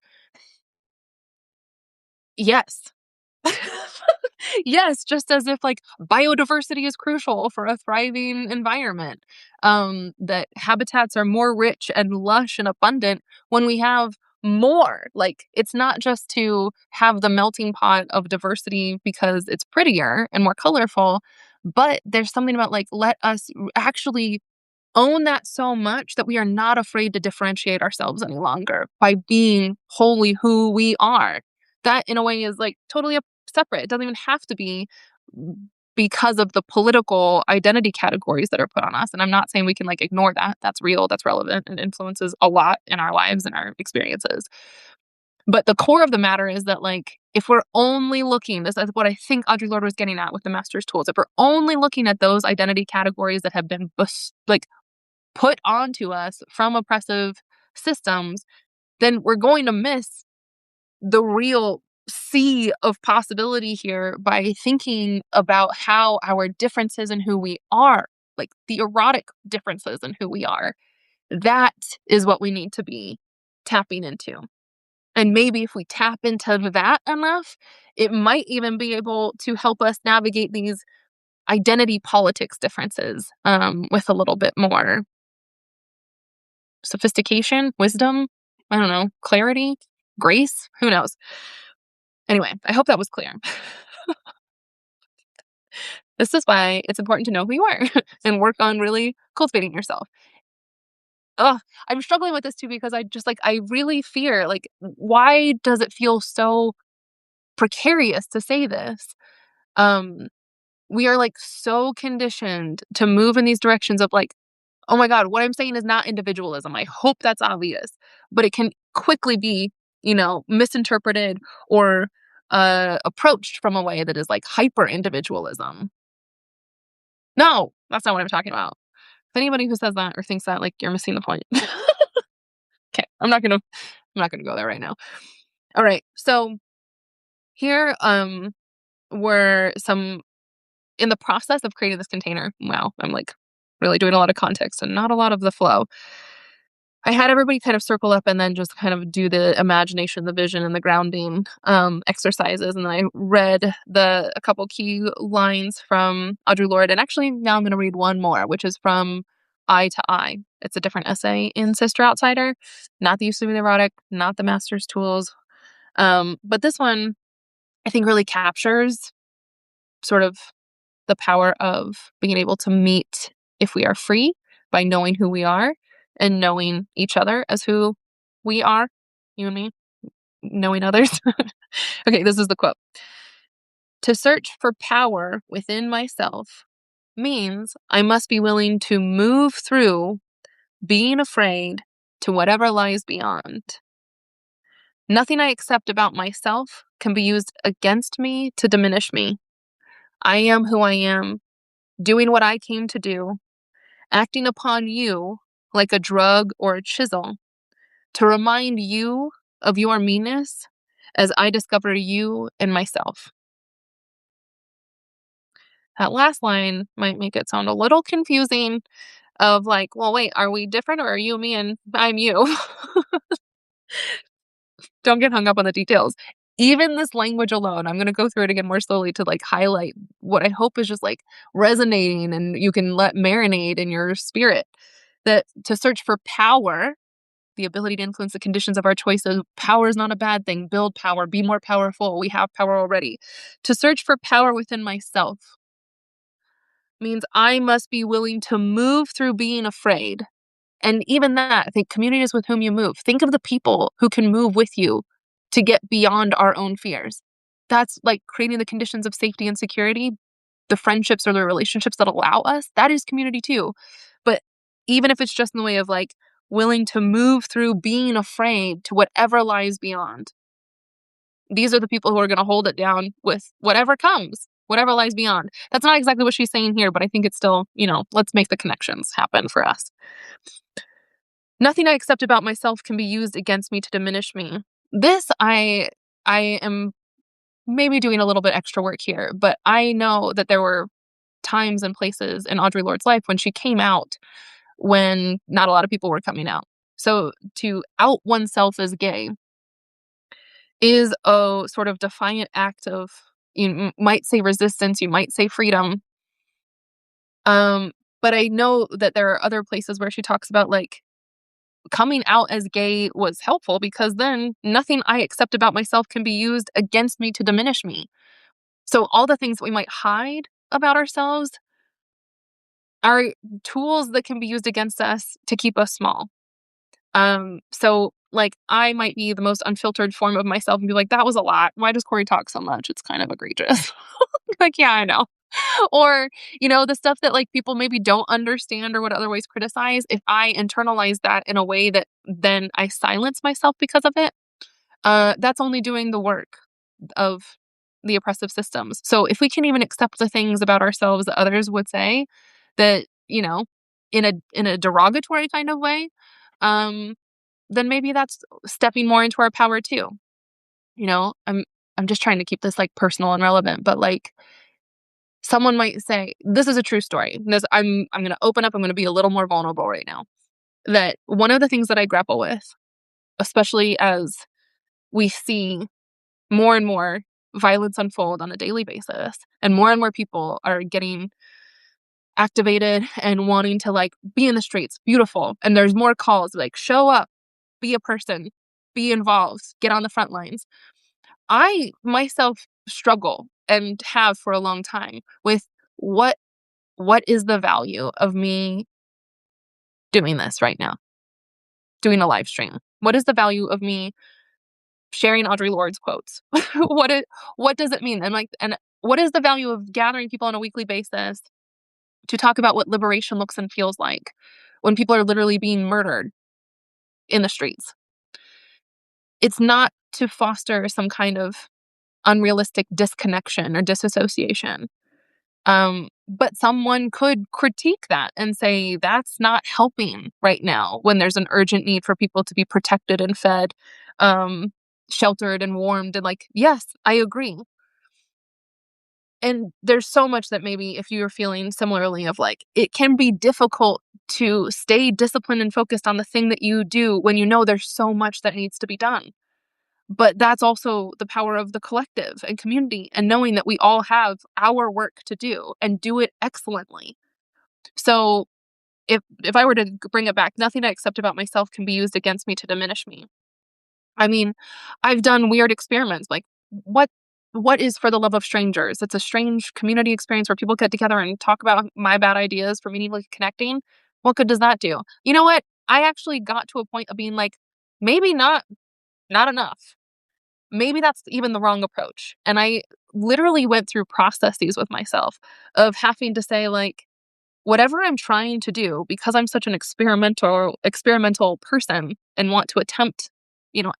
Yes. Yes, just as if, like, biodiversity is crucial for a thriving environment. That habitats are more rich and lush and abundant when we have more. Like, it's not just to have the melting pot of diversity because it's prettier and more colorful, but there's something about, like, let us actually own that so much that we are not afraid to differentiate ourselves any longer by being wholly who we are. That, in a way, is, like, totally separate. It doesn't even have to be because of the political identity categories that are put on us. And I'm not saying we can, like, ignore that. That's real, that's relevant, and influences a lot in our lives and our experiences. But the core of the matter is that, like, if we're only looking, this is what I think Audre Lorde was getting at with the Master's Tools. If we're only looking at those identity categories that have been like, put onto us from oppressive systems, then we're going to miss the real sea of possibility here by thinking about how our differences in who we are, like the erotic differences in who we are, that is what we need to be tapping into. And maybe if we tap into that enough, it might even be able to help us navigate these identity politics differences with a little bit more sophistication, wisdom, I don't know, clarity, grace, who knows? Anyway, I hope that was clear. This is why it's important to know who you are and work on really cultivating yourself. Ugh, I'm struggling with this too because I really fear, like, why does it feel so precarious to say this? Um, we are, like, so conditioned to move in these directions of, like, oh my God, what I'm saying is not individualism. I hope that's obvious, but it can quickly be, misinterpreted or approached from a way that is like hyper individualism. No, that's not what I'm talking about. If anybody who says that or thinks that, like, you're missing the point. Okay, I'm not gonna go there right now. All right, so here were some in the process of creating this container. Wow, I'm like really doing a lot of context and not a lot of the flow. I had everybody kind of circle up and then just kind of do the imagination, the vision, and the grounding exercises. And then I read a couple key lines from Audre Lorde. And actually, now I'm going to read one more, which is from Eye to Eye. It's a different essay in Sister Outsider, not the use of the erotic, not the master's tools. But this one, I think, really captures sort of the power of being able to meet if we are free by knowing who we are and knowing each other as who we are, you and me, knowing others. Okay, this is the quote. To search for power within myself means I must be willing to move through being afraid to whatever lies beyond. Nothing I accept about myself can be used against me to diminish me. I am who I am, doing what I came to do, acting upon you like a drug or a chisel to remind you of your meanness as I discover you in myself. That last line might make it sound a little confusing of like, well, wait, are we different or are you me and I'm you? Don't get hung up on the details. Even this language alone, I'm going to go through it again more slowly to like highlight what I hope is just like resonating and you can let marinate in your spirit. That to search for power, the ability to influence the conditions of our choices, power is not a bad thing. Build power, be more powerful. We have power already. To search for power within myself means I must be willing to move through being afraid. And even that, I think communities with whom you move, think of the people who can move with you to get beyond our own fears. That's like creating the conditions of safety and security, the friendships or the relationships that allow us. That is community too. But even if it's just in the way of like willing to move through being afraid to whatever lies beyond, these are the people who are going to hold it down with whatever comes, whatever lies beyond. That's not exactly what she's saying here, but I think it's still, let's make the connections happen for us. Nothing I accept about myself can be used against me to diminish me. This I am maybe doing a little bit extra work here, but I know that there were times and places in Audre Lorde's life when she came out when not a lot of people were coming out. So to out oneself as gay is a sort of defiant act of, you might say resistance, you might say freedom. But I know that there are other places where she talks about like coming out as gay was helpful because then nothing I accept about myself can be used against me to diminish me. So all the things that we might hide about ourselves are tools that can be used against us to keep us small. So like I might be the most unfiltered form of myself and be like, that was a lot. Why does Cori talk so much? It's kind of egregious. Like, yeah, I know. Or, the stuff that like people maybe don't understand or would otherwise criticize, if I internalize that in a way that then I silence myself because of it, that's only doing the work of the oppressive systems. So if we can even accept the things about ourselves that others would say that, in a derogatory kind of way, then maybe that's stepping more into our power too. I'm just trying to keep this like personal and relevant, but like someone might say, this is a true story. I'm going to open up. I'm going to be a little more vulnerable right now. That one of the things that I grapple with, especially as we see more and more violence unfold on a daily basis, and more people are getting activated and wanting to like be in the streets, beautiful. And there's more calls like show up, be a person, be involved, get on the front lines. I myself struggle and have for a long time with what is the value of me doing this right now, doing a live stream? What is the value of me sharing Audre Lorde's quotes? What does it mean? And what is the value of gathering people on a weekly basis to talk about what liberation looks and feels like when people are literally being murdered in the streets? It's not to foster some kind of unrealistic disconnection or disassociation. But someone could critique that and say that's not helping right now when there's an urgent need for people to be protected and fed, um, sheltered and warmed. And like, yes, I agree. And there's so much that maybe if you're feeling similarly of like, it can be difficult to stay disciplined and focused on the thing that you do when you know there's so much that needs to be done. But that's also the power of the collective and community and knowing that we all have our work to do and do it excellently. So if I were to bring it back, nothing I accept about myself can be used against me to diminish me. I mean, I've done weird experiments. Like what what is For the Love of Strangers? It's a strange community experience where people get together and talk about my bad ideas for meaningfully connecting. What good does that do? You know what? I actually got to a point of being like, maybe not enough. Maybe that's even the wrong approach. And I literally went through processes with myself of having to say like, whatever I'm trying to do, because I'm such an experimental person and want to attempt,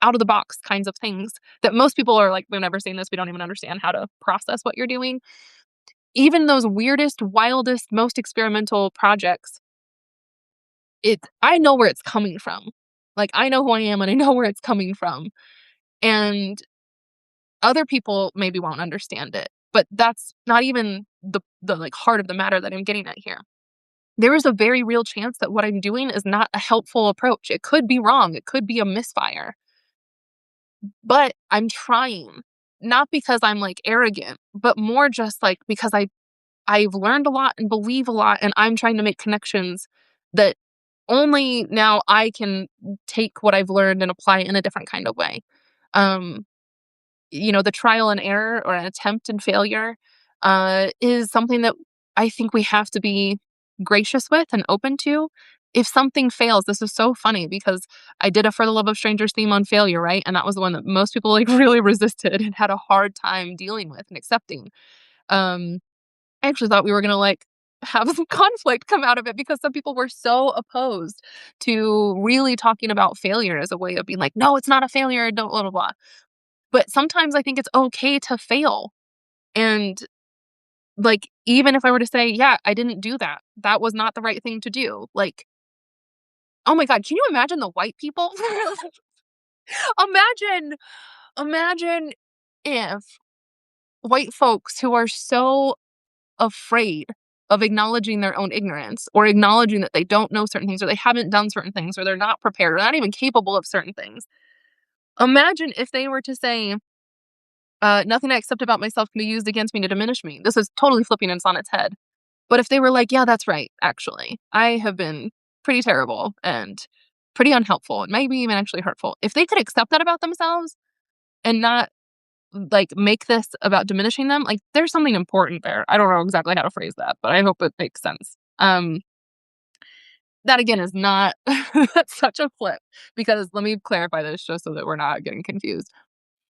out of the box kinds of things that most people are like, we've never seen this, we don't even understand how to process what you're doing. Even those weirdest, wildest, most experimental projects, I know where it's coming from. Like I know who I am and I know where it's coming from. And other people maybe won't understand it, but that's not even the like heart of the matter that I'm getting at here. There is a very real chance that what I'm doing is not a helpful approach. It could be wrong. It could be a misfire. But I'm trying. Not because I'm like arrogant, but more just like because I've learned a lot and believe a lot and I'm trying to make connections that only now I can take what I've learned and apply it in a different kind of way. Um the trial and error or an attempt and failure is something that I think we have to be gracious with and open to. If something fails, this is so funny because I did a For the Love of Strangers theme on failure, right? And that was the one that most people like really resisted and had a hard time dealing with and accepting. Um, I actually thought we were gonna like have some conflict come out of it because some people were so opposed to really talking about failure as a way of being like, no, it's not a failure, don't blah blah blah. But sometimes I think it's okay to fail. And, like, even if I were to say, "Yeah, I didn't do that. That was not the right thing to do." Like, oh my god, can you imagine the white people? Imagine imagine if white folks who are so afraid of acknowledging their own ignorance or acknowledging that they don't know certain things or they haven't done certain things or they're not prepared or not even capable of certain things. Imagine if they were to say, nothing I accept about myself can be used against me to diminish me. This is totally flipping it on its head. But if they were like, yeah, that's right, actually, I have been pretty terrible and pretty unhelpful and maybe even actually hurtful. If they could accept that about themselves and not like make this about diminishing them, like there's something important there. I don't know exactly how to phrase that, but I hope it makes sense. That again is not that's such a flip because let me clarify this just so that we're not getting confused.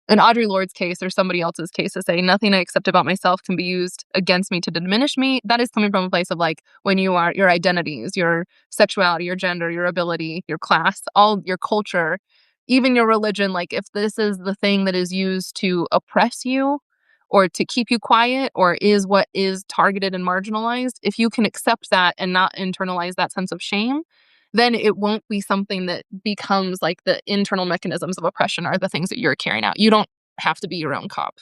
In Audre Lorde's case or somebody else's case to say nothing I accept about myself can be used against me to diminish me, that is coming from a place of like when you are your identities, your sexuality, your gender, your ability, your class, all your culture, even your religion, like if this is the thing that is used to oppress you or to keep you quiet or is what is targeted and marginalized, if you can accept that and not internalize that sense of shame, then it won't be something that becomes like the internal mechanisms of oppression are the things that you're carrying out. You don't have to be your own cop.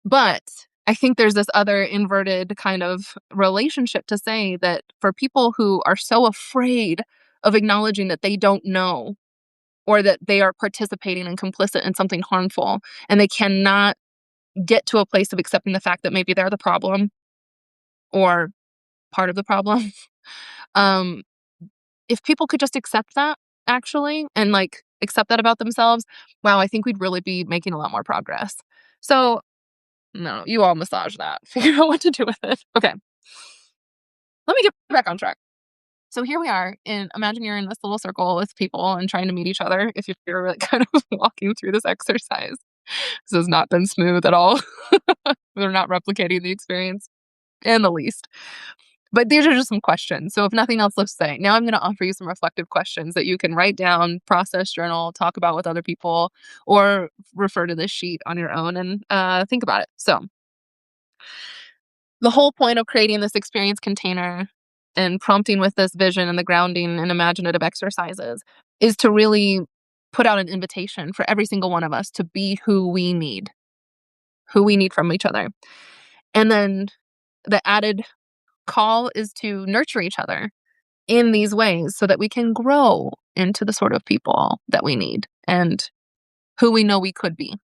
But I think there's this other inverted kind of relationship to say that for people who are so afraid of acknowledging that they don't know or that they are participating and complicit in something harmful and they cannot get to a place of accepting the fact that maybe they're the problem or part of the problem. um, if people could just accept that actually and like accept that about themselves, wow, I think we'd really be making a lot more progress. So, no, you all massage that. Figure out what to do with it. Okay, let me get back on track. So here we are, and imagine you're in this little circle with people and trying to meet each other. If you're like kind of walking through this exercise, this has not been smooth at all. We're not replicating the experience in the least. But these are just some questions. So if nothing else, let's say, now I'm going to offer you some reflective questions that you can write down, process, journal, talk about with other people, or refer to this sheet on your own and think about it. So the whole point of creating this experience container and prompting with this vision and the grounding and imaginative exercises is to really put out an invitation for every single one of us to be who we need from each other. And then the added call is to nurture each other in these ways so that we can grow into the sort of people that we need and who we know we could be.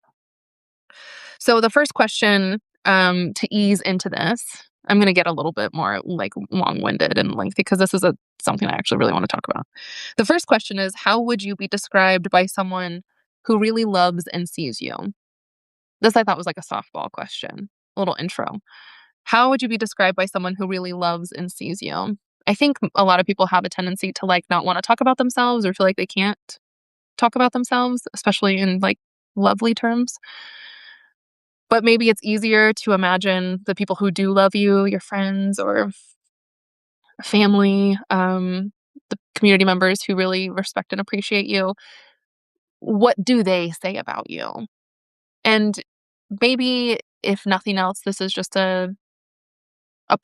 So the first question, to ease into this, I'm going to get a little bit more like long-winded and lengthy because this is something I actually really want to talk about. The first question is, how would you be described by someone who really loves and sees you? This I thought was like a softball question, a little intro. How would you be described by someone who really loves and sees you? I think a lot of people have a tendency to like not want to talk about themselves or feel like they can't talk about themselves, especially in like lovely terms. But maybe it's easier to imagine the people who do love you, your friends or family, the community members who really respect and appreciate you. What do they say about you? And maybe, if nothing else, this is just a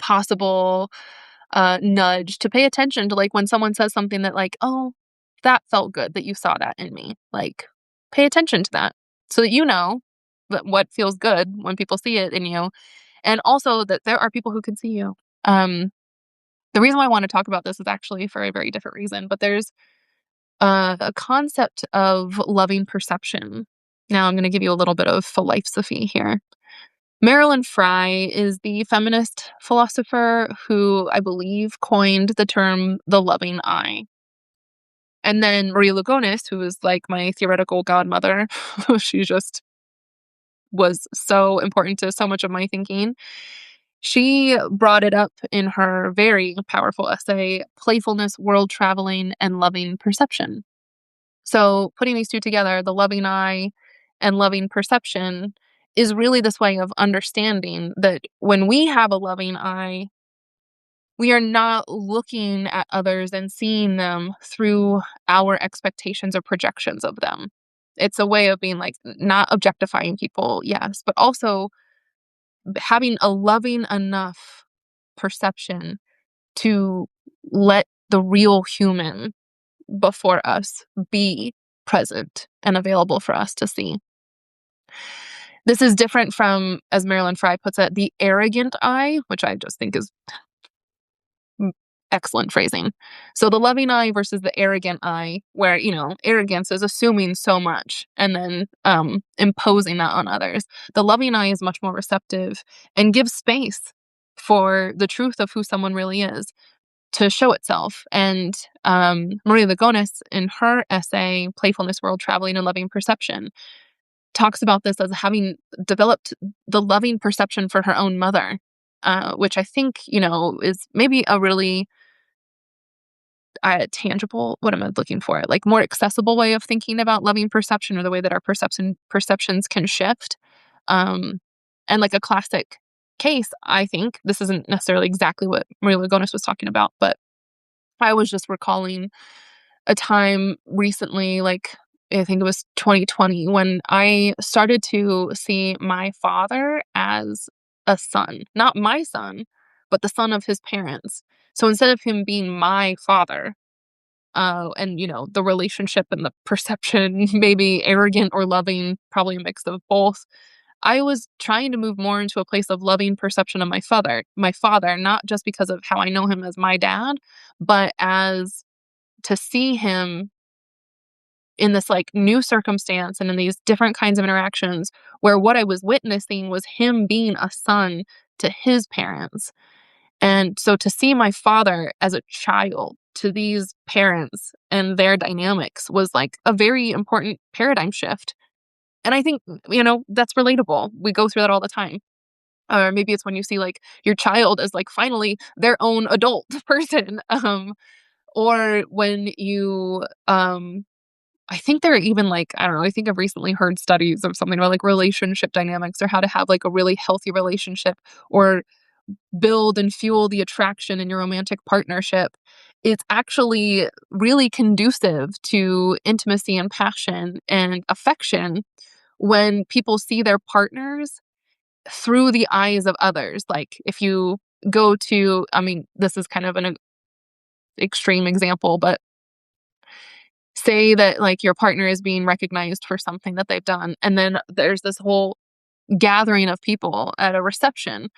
possible nudge to pay attention to, like, when someone says something that, like, oh, that felt good that you saw that in me. Like, pay attention to that so that you know that what feels good when people see it in you, and also that there are people who can see you. Um, the reason why I want to talk about this is actually for a very different reason, but there's a concept of loving perception. Now I'm going to give you a little bit of philosophy here. Marilyn Frye is the feminist philosopher who I believe coined the term the loving eye. And then Marie Lugonis, who is like my theoretical godmother, she just was so important to so much of my thinking. She brought it up in her very powerful essay, Playfulness, World Traveling, and Loving Perception. So putting these two together, the loving eye and loving perception, is really this way of understanding that when we have a loving eye, we are not looking at others and seeing them through our expectations or projections of them. It's a way of being like not objectifying people, yes, but also having a loving enough perception to let the real human before us be present and available for us to see. This is different from, as Marilyn Frye puts it, the arrogant eye, which I just think is excellent phrasing. So the loving eye versus the arrogant eye, where, arrogance is assuming so much and then imposing that on others. The loving eye is much more receptive and gives space for the truth of who someone really is to show itself. And Maria Lugonis, in her essay, Playfulness, World Traveling, and Loving Perception, talks about this as having developed the loving perception for her own mother, which I think, is maybe a really tangible, what am I looking for? Like more accessible way of thinking about loving perception, or the way that our perceptions can shift. And like a classic case, I think, this isn't necessarily exactly what Maria Lugonis was talking about, but I was just recalling a time recently, like I think it was 2020, when I started to see my father as a son, not my son, but the son of his parents. So instead of him being my father, and the relationship and the perception, maybe arrogant or loving, probably a mix of both, I was trying to move more into a place of loving perception of my father, not just because of how I know him as my dad, but as to see him in this like new circumstance and in these different kinds of interactions where what I was witnessing was him being a son to his parents. And so to see my father as a child to these parents and their dynamics was like a very important paradigm shift. And I think, that's relatable. We go through that all the time. Or maybe it's when you see like your child as like finally their own adult person. Or when you, I think there are even like, I don't know, I think I've recently heard studies of something about like relationship dynamics or how to have like a really healthy relationship, or build and fuel the attraction in your romantic partnership, it's actually really conducive to intimacy and passion and affection when people see their partners through the eyes of others. Like, if you go to, I mean, this is kind of an extreme example, but say that like your partner is being recognized for something that they've done, and then there's this whole gathering of people at a reception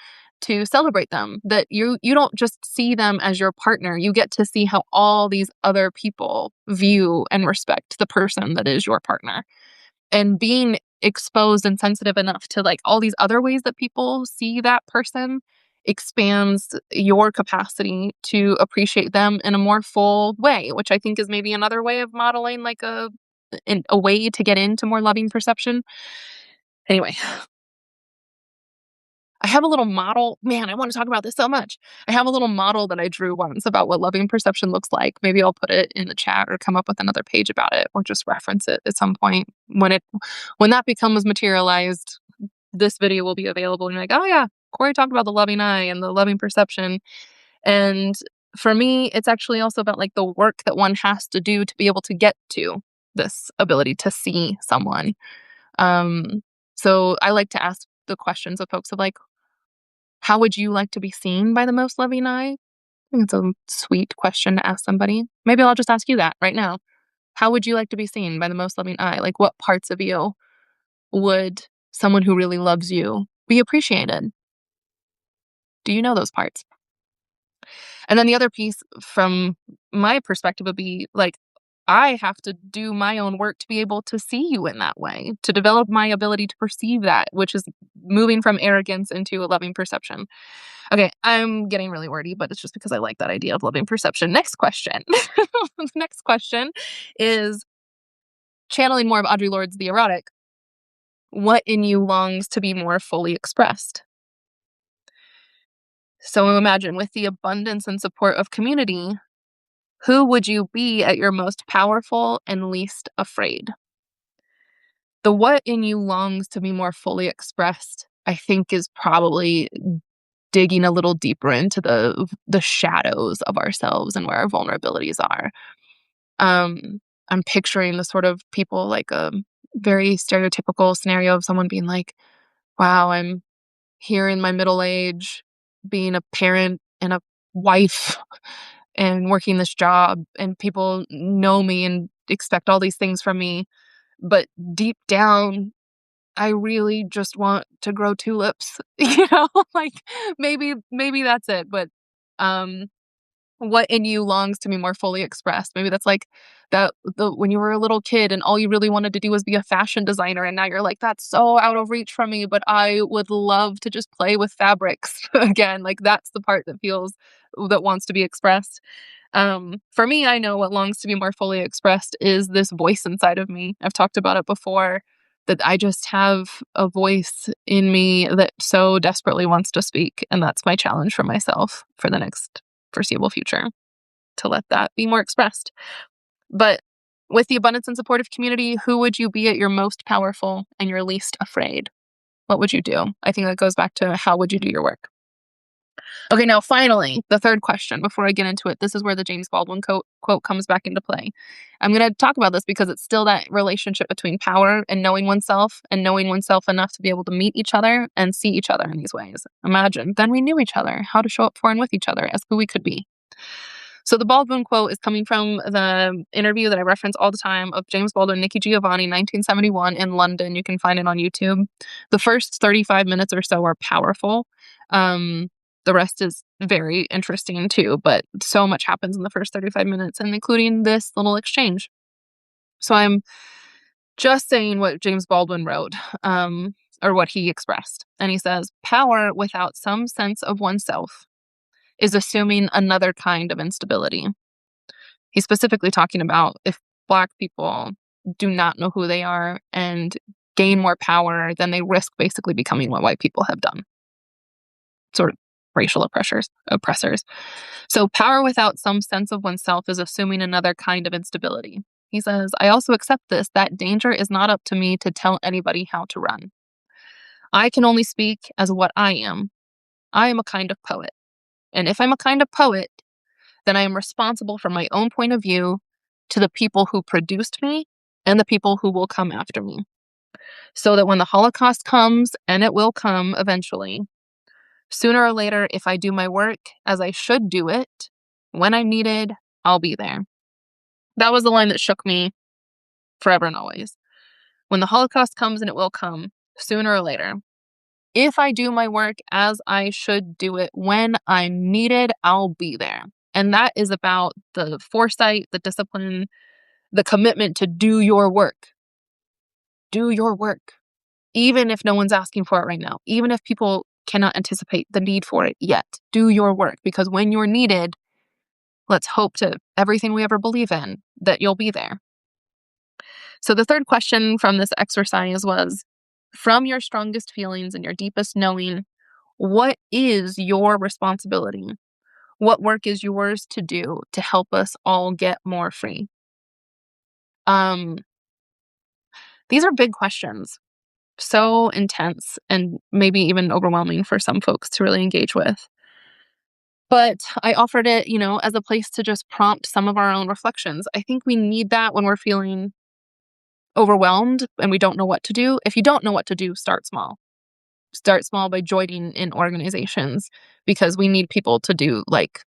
to celebrate them, that you don't just see them as your partner, you get to see how all these other people view and respect the person that is your partner. And being exposed and sensitive enough to like all these other ways that people see that person expands your capacity to appreciate them in a more full way, which I think is maybe another way of modeling like a way to get into more loving perception. Anyway, I have a little model. Man, I want to talk about this so much. I have a little model that I drew once about what loving perception looks like. Maybe I'll put it in the chat or come up with another page about it, or just reference it at some point. When that becomes materialized, this video will be available and you're like, oh yeah, Cori talked about the loving eye and the loving perception. And for me, it's actually also about like the work that one has to do to be able to get to this ability to see someone. So I like to ask the questions of folks of like, how would you like to be seen by the most loving eye? I think it's a sweet question to ask somebody. Maybe I'll just ask you that right now. How would you like to be seen by the most loving eye? Like, what parts of you would someone who really loves you be appreciated? Do you know those parts? And then the other piece from my perspective would be like, I have to do my own work to be able to see you in that way, to develop my ability to perceive that, which is moving from arrogance into a loving perception. Okay, I'm getting really wordy, but it's just because I like that idea of loving perception. Next question. Next question is channeling more of Audre Lorde's The Erotic. What in you longs to be more fully expressed? So imagine, with the abundance and support of community, who would you be at your most powerful and least afraid? The what in you longs to be more fully expressed, I think, is probably digging a little deeper into the shadows of ourselves and where our vulnerabilities are. I'm picturing the sort of people, like a very stereotypical scenario of someone being like, wow, I'm here in my middle age, being a parent and a wife and working this job, and people know me and expect all these things from me. But deep down, I really just want to grow tulips, like maybe that's it. But um what in you longs to be more fully expressed. Maybe that's like that the when you were a little kid and all you really wanted to do was be a fashion designer, and now you're like, that's so out of reach from me, but I would love to just play with fabrics again. Like, that's the part that wants to be expressed. For me, I know what longs to be more fully expressed is this voice inside of me. I've talked about it before, that I just have a voice in me that so desperately wants to speak. And that's my challenge for myself for the next foreseeable future, to let that be more expressed. But with the abundance and supportive community, who would you be at your most powerful and your least afraid? What would you do? I think that goes back to how would you do your work? Okay, now finally, the third question before I get into it. This is where the James Baldwin quote comes back into play. I'm going to talk about this because it's still that relationship between power and knowing oneself enough to be able to meet each other and see each other in these ways. Imagine, then we knew each other, how to show up for and with each other as who we could be. So the Baldwin quote is coming from the interview that I reference all the time of James Baldwin and Nikki Giovanni, 1971 in London. You can find it on YouTube. The first 35 minutes or so are powerful. The rest is very interesting too, but so much happens in the first 35 minutes, and including this little exchange. So I'm just saying what James Baldwin wrote, or what he expressed. And he says, power without some sense of oneself is assuming another kind of instability. He's specifically talking about if Black people do not know who they are and gain more power, then they risk basically becoming what white people have done. Sort of racial oppressors. So power without some sense of oneself is assuming another kind of instability. He says, I also accept this, that danger is not up to me to tell anybody how to run. I can only speak as what I am. I am a kind of poet. And if I'm a kind of poet, then I am responsible for my own point of view to the people who produced me and the people who will come after me. So that when the Holocaust comes, and it will come eventually, sooner or later, if I do my work as I should do it, when I'm needed, I'll be there. That was the line that shook me forever and always. When the Holocaust comes, and it will come, sooner or later, if I do my work as I should do it, when I'm needed, I'll be there. And that is about the foresight, the discipline, the commitment to do your work. Do your work. Even if no one's asking for it right now, even if people cannot anticipate the need for it yet, do your work. Because when you're needed, let's hope to everything we ever believe in that you'll be there. So the third question from this exercise was, from your strongest feelings and your deepest knowing, what is your responsibility? What work is yours to do to help us all get more free? These are big questions, so intense and maybe even overwhelming for some folks to really engage with. But I offered it, as a place to just prompt some of our own reflections. I think we need that when we're feeling overwhelmed and we don't know what to do. If you don't know what to do, start small. Start small by joining in organizations, because we need people to do like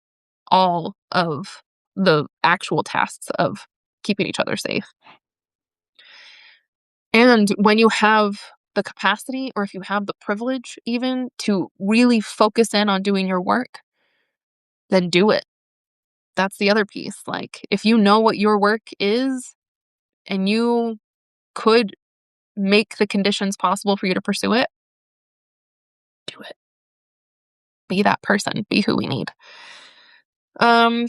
all of the actual tasks of keeping each other safe. And when you have the capacity, or if you have the privilege even to really focus in on doing your work, then do it. That's the other piece. Like, if you know what your work is and you could make the conditions possible for you to pursue it, do it. Be that person. Be who we need. Um,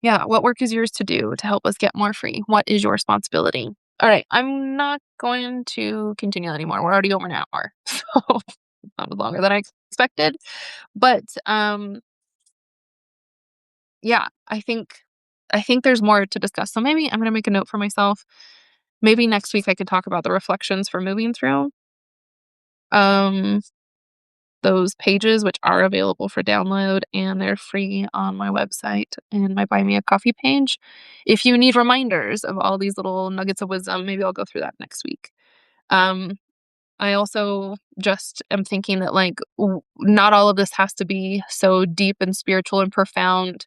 yeah, what work is yours to do to help us get more free? What is your responsibility? All right, I'm not going to continue anymore. We're already over an hour. So that was longer than I expected. But yeah, I think there's more to discuss. So maybe I'm gonna make a note for myself. Maybe next week I could talk about the reflections for moving through. Um those pages, which are available for download, and they're free on my website and my Buy Me a Coffee page. If you need reminders of all these little nuggets of wisdom, maybe I'll go through that next week. Um, I also just am thinking that, like, not all of this has to be so deep and spiritual and profound,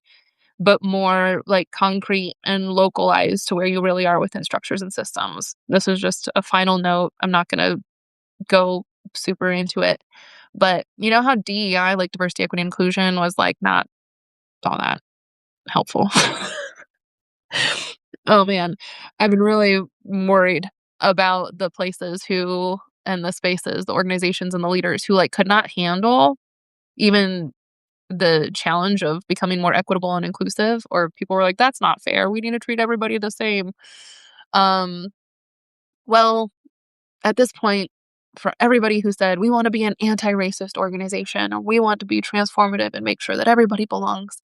but more like concrete and localized to where you really are within structures and systems. This is just a final note. I'm not going to go super into it. But you know how DEI, like diversity, equity, inclusion, was like not all that helpful. Oh man, I've been really worried about the places who and the spaces, the organizations and the leaders who like could not handle even the challenge of becoming more equitable and inclusive, or people were like, that's not fair. We need to treat everybody the same. Um, well, at this point, for everybody who said, we want to be an anti racist organization, or we want to be transformative and make sure that everybody belongs,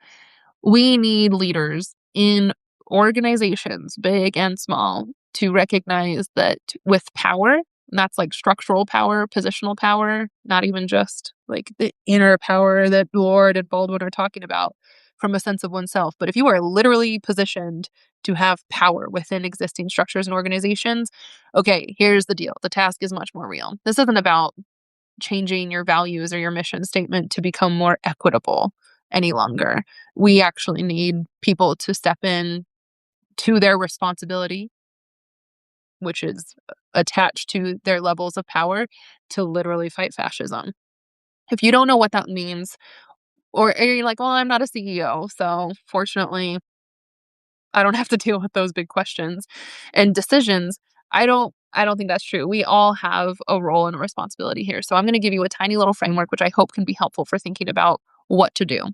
we need leaders in organizations, big and small, to recognize that with power, and that's like structural power, positional power, not even just like the inner power that Lord and Baldwin are talking about from a sense of oneself. But if you are literally positioned to have power within existing structures and organizations, okay, here's the deal. The task is much more real. This isn't about changing your values or your mission statement to become more equitable any longer. We actually need people to step in to their responsibility, which is attached to their levels of power, to literally fight fascism. If you don't know what that means, or you're like, well, I'm not a CEO, so fortunately, I don't have to deal with those big questions and decisions. I don't think that's true. We all have a role and a responsibility here. So I'm going to give you a tiny little framework which I hope can be helpful for thinking about what to do.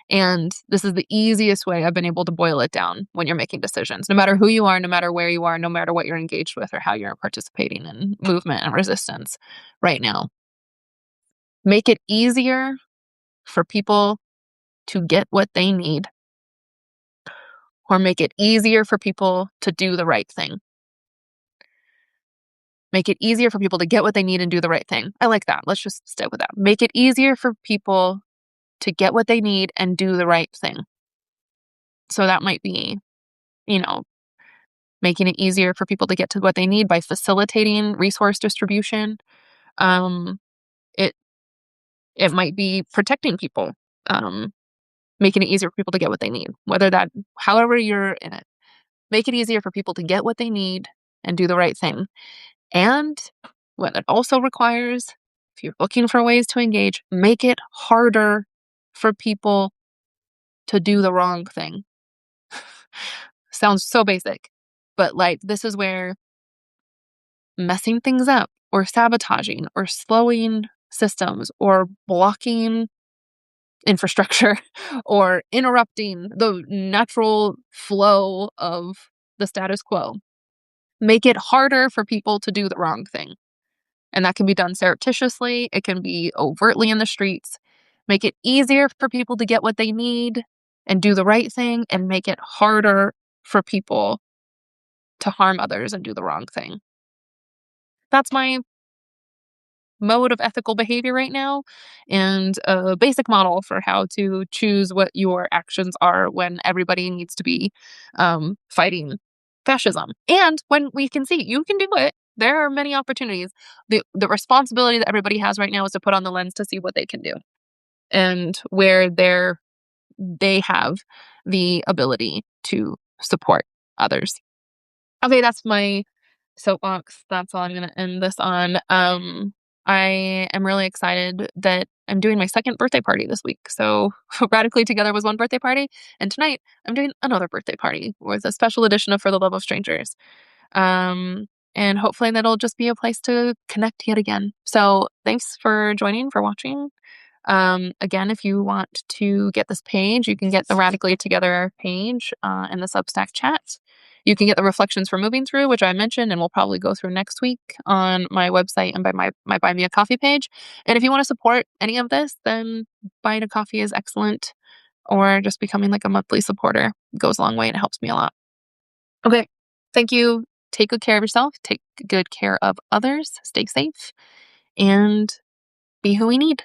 And this is the easiest way I've been able to boil it down when you're making decisions, no matter who you are, no matter where you are, no matter what you're engaged with or how you're participating in movement and resistance right now. Make it easier for people to get what they need, or make it easier for people to do the right thing. Make it easier for people to get what they need and do the right thing. I like that. Let's just stick with that. Make it easier for people to get what they need and do the right thing. So that might be, you know, making it easier for people to get to what they need by facilitating resource distribution. Um, it it might be protecting people, um, making it easier for people to get what they need. Whether that, however you're in it, make it easier for people to get what they need and do the right thing. And what it also requires, if you're looking for ways to engage, make it harder for people to do the wrong thing. Sounds so basic, but like this is where messing things up or sabotaging or slowing systems or blocking infrastructure or interrupting the natural flow of the status quo make it harder for people to do the wrong thing. And that can be done surreptitiously, it can be overtly in the streets. Make it easier for people to get what they need and do the right thing, and make it harder for people to harm others and do the wrong thing. That's my mode of ethical behavior right now, and a basic model for how to choose what your actions are when everybody needs to be fighting fascism. And when we can see you can do it, there are many opportunities. The responsibility that everybody has right now is to put on the lens to see what they can do and where they have the ability to support others. Okay, that's my soapbox. That's all I'm going to end this on. I am really excited that I'm doing my second birthday party this week. So, Radically Together was one birthday party, and tonight I'm doing another birthday party with a special edition of For the Love of Strangers. Um, and hopefully that'll just be a place to connect yet again. So, thanks for joining, for watching. Again, if you want to get this page, you can get the Radically Together page in the Substack chat. You can get the reflections for moving through, which I mentioned, and we'll probably go through next week on my website and by my Buy Me a Coffee page. And if you want to support any of this, then buying a coffee is excellent, or just becoming like a monthly supporter goes a long way and it helps me a lot. Okay, thank you. Take good care of yourself. Take good care of others. Stay safe, and be who we need.